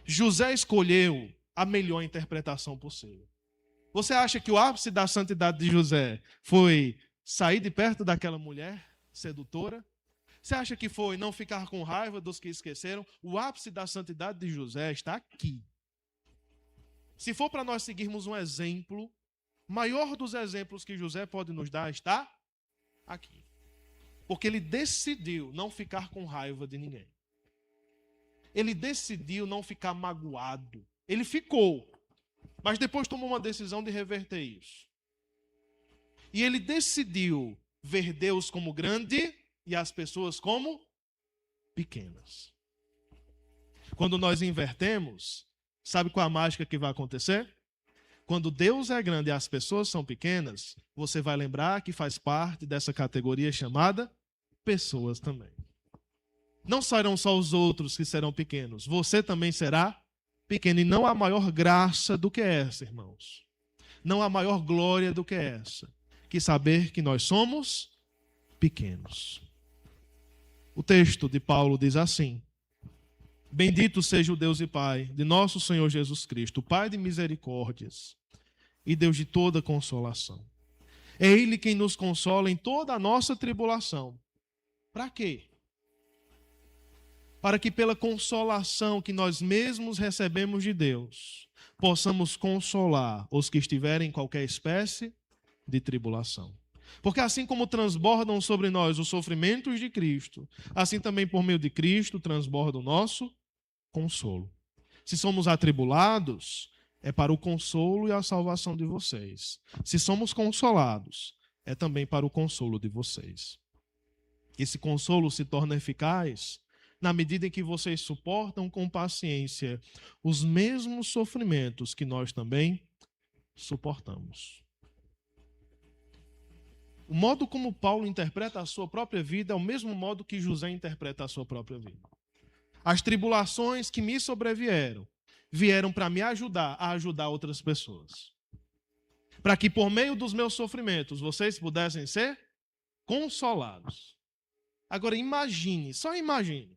José escolheu a melhor interpretação possível. Você acha que o ápice da santidade de José foi sair de perto daquela mulher sedutora? Você acha que foi não ficar com raiva dos que esqueceram? O ápice da santidade de José está aqui. Se for para nós seguirmos um exemplo, o maior dos exemplos que José pode nos dar está aqui. Porque ele decidiu não ficar com raiva de ninguém. Ele decidiu não ficar magoado. Ele ficou, mas depois tomou uma decisão de reverter isso. E ele decidiu ver Deus como grande e as pessoas como pequenas. Quando nós invertemos, sabe qual é a mágica que vai acontecer? Quando Deus é grande e as pessoas são pequenas, você vai lembrar que faz parte dessa categoria chamada pessoas também. Não serão só os outros que serão pequenos, você também será pequeno. E não há maior graça do que essa, irmãos. Não há maior glória do que essa, que saber que nós somos pequenos. O texto de Paulo diz assim: bendito seja o Deus e Pai de nosso Senhor Jesus Cristo, Pai de misericórdias e Deus de toda consolação. É Ele quem nos consola em toda a nossa tribulação. Para quê? Para que pela consolação que nós mesmos recebemos de Deus, possamos consolar os que estiverem em qualquer espécie de tribulação. Porque assim como transbordam sobre nós os sofrimentos de Cristo, assim também por meio de Cristo transborda o nosso consolo. Se somos atribulados, é para o consolo e a salvação de vocês. Se somos consolados, é também para o consolo de vocês. Esse consolo se torna eficaz na medida em que vocês suportam com paciência os mesmos sofrimentos que nós também suportamos. O modo como Paulo interpreta a sua própria vida é o mesmo modo que José interpreta a sua própria vida. As tribulações que me sobrevieram vieram para me ajudar a ajudar outras pessoas. Para que por meio dos meus sofrimentos vocês pudessem ser consolados. Agora imagine, só imagine.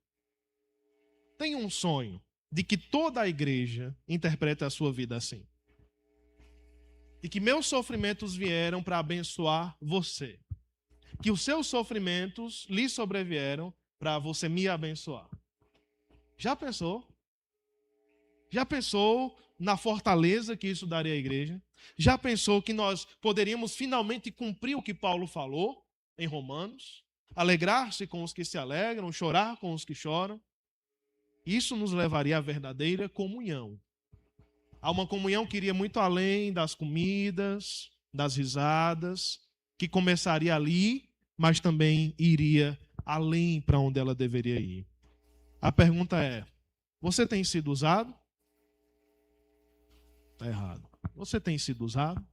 Tem um sonho de que toda a igreja interprete a sua vida assim. De que meus sofrimentos vieram para abençoar você. Que os seus sofrimentos lhe sobrevieram para você me abençoar. Já pensou? Já pensou na fortaleza que isso daria à igreja? Já pensou que nós poderíamos finalmente cumprir o que Paulo falou em Romanos? Alegrar-se com os que se alegram, chorar com os que choram? Isso nos levaria à verdadeira comunhão. Há uma comunhão que iria muito além das comidas, das risadas, que começaria ali, mas também iria além para onde ela deveria ir. A pergunta é: você tem sido usado? Está errado. Você tem sido usado?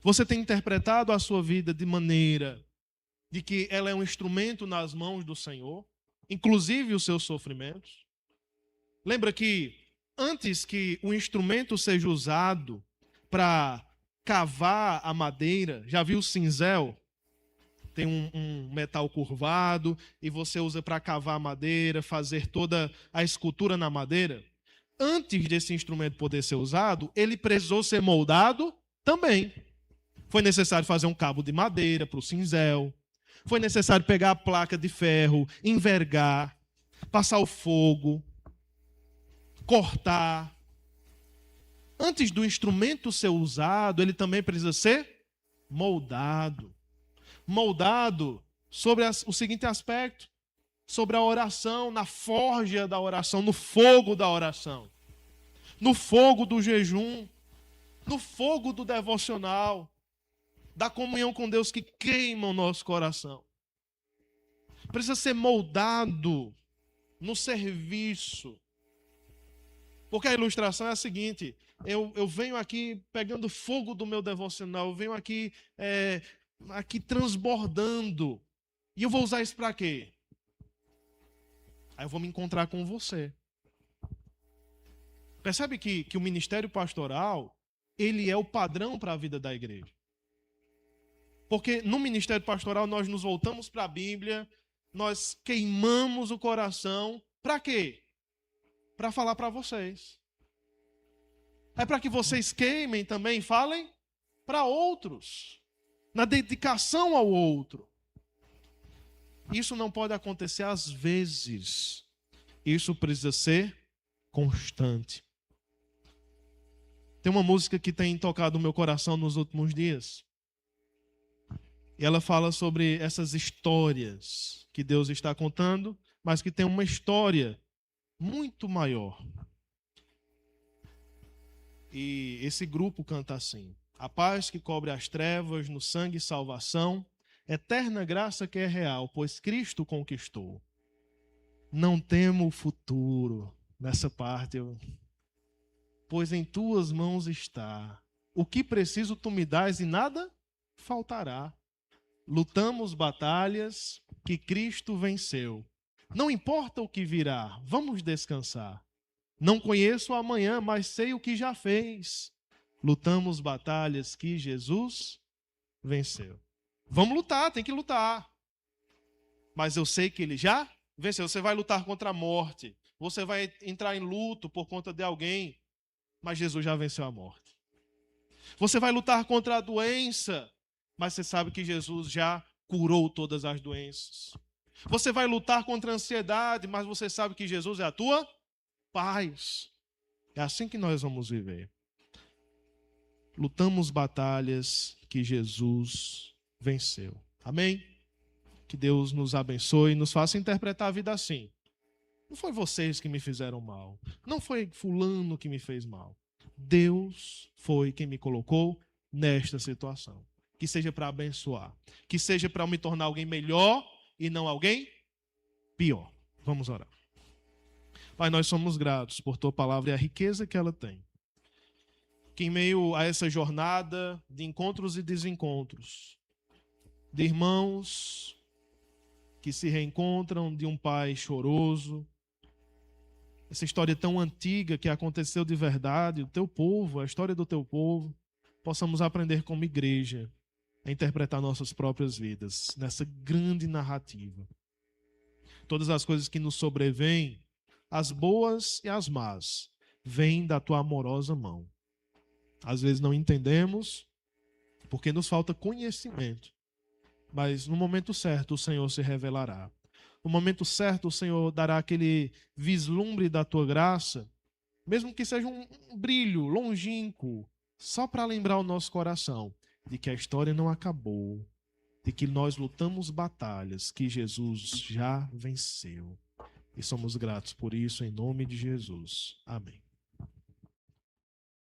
Você tem interpretado a sua vida de maneira de que ela é um instrumento nas mãos do Senhor, inclusive os seus sofrimentos? Lembra que antes que o instrumento seja usado para cavar a madeira, já viu o cinzel? Tem um metal curvado e você usa para cavar a madeira, fazer toda a escultura na madeira. Antes desse instrumento poder ser usado, ele precisou ser moldado também. Foi necessário fazer um cabo de madeira para o cinzel. Foi necessário pegar a placa de ferro, envergar, passar o fogo, cortar. Antes do instrumento ser usado, ele também precisa ser moldado. Moldado sobre o seguinte aspecto: sobre a oração, na forja da oração, no fogo da oração, no fogo do jejum, no fogo do devocional, da comunhão com Deus que queima o nosso coração. Precisa ser moldado no serviço. Porque a ilustração é a seguinte: eu venho aqui pegando fogo do meu devocional, eu venho aqui, aqui transbordando. E eu vou usar isso para quê? Aí eu vou me encontrar com você. Percebe que o ministério pastoral, ele é o padrão para a vida da igreja. Porque no ministério pastoral nós nos voltamos para a Bíblia, nós queimamos o coração. Para quê? Para falar para vocês. É para que vocês queimem também e falem para outros. Na dedicação ao outro. Isso não pode acontecer às vezes. Isso precisa ser constante. Tem uma música que tem tocado o meu coração nos últimos dias. E ela fala sobre essas histórias que Deus está contando, mas que tem uma história muito maior. E esse grupo canta assim: a paz que cobre as trevas, no sangue salvação, eterna graça que é real, pois Cristo conquistou. Não temo o futuro. Nessa parte, pois em tuas mãos está. O que preciso tu me dás e nada faltará. Lutamos batalhas que Cristo venceu. Não importa o que virá, vamos descansar. Não conheço o amanhã, mas sei o que já fez. Lutamos batalhas que Jesus venceu. Vamos lutar, tem que lutar. Mas eu sei que ele já venceu. Você vai lutar contra a morte. Você vai entrar em luto por conta de alguém. Mas Jesus já venceu a morte. Você vai lutar contra a doença. Mas você sabe que Jesus já curou todas as doenças. Você vai lutar contra a ansiedade. Mas você sabe que Jesus é a tua paz. É assim que nós vamos viver. Lutamos batalhas que Jesus venceu. Amém? Que Deus nos abençoe e nos faça interpretar a vida assim. Não foi vocês que me fizeram mal. Não foi fulano que me fez mal. Deus foi quem me colocou nesta situação. Que seja para abençoar. Que seja para me tornar alguém melhor e não alguém pior. Vamos orar. Pai, nós somos gratos por tua palavra e a riqueza que ela tem. Que em meio a essa jornada de encontros e desencontros, de irmãos que se reencontram, de um pai choroso, essa história tão antiga que aconteceu de verdade, o teu povo, a história do teu povo, possamos aprender como igreja a interpretar nossas próprias vidas nessa grande narrativa. Todas as coisas que nos sobrevêm, as boas e as más, vêm da tua amorosa mão. Às vezes não entendemos, porque nos falta conhecimento. Mas no momento certo o Senhor se revelará. No momento certo o Senhor dará aquele vislumbre da tua graça mesmo que seja um brilho longínquo, só para lembrar o nosso coração de que a história não acabou, de que nós lutamos batalhas que Jesus já venceu. E somos gratos por isso, em nome de Jesus. Amém.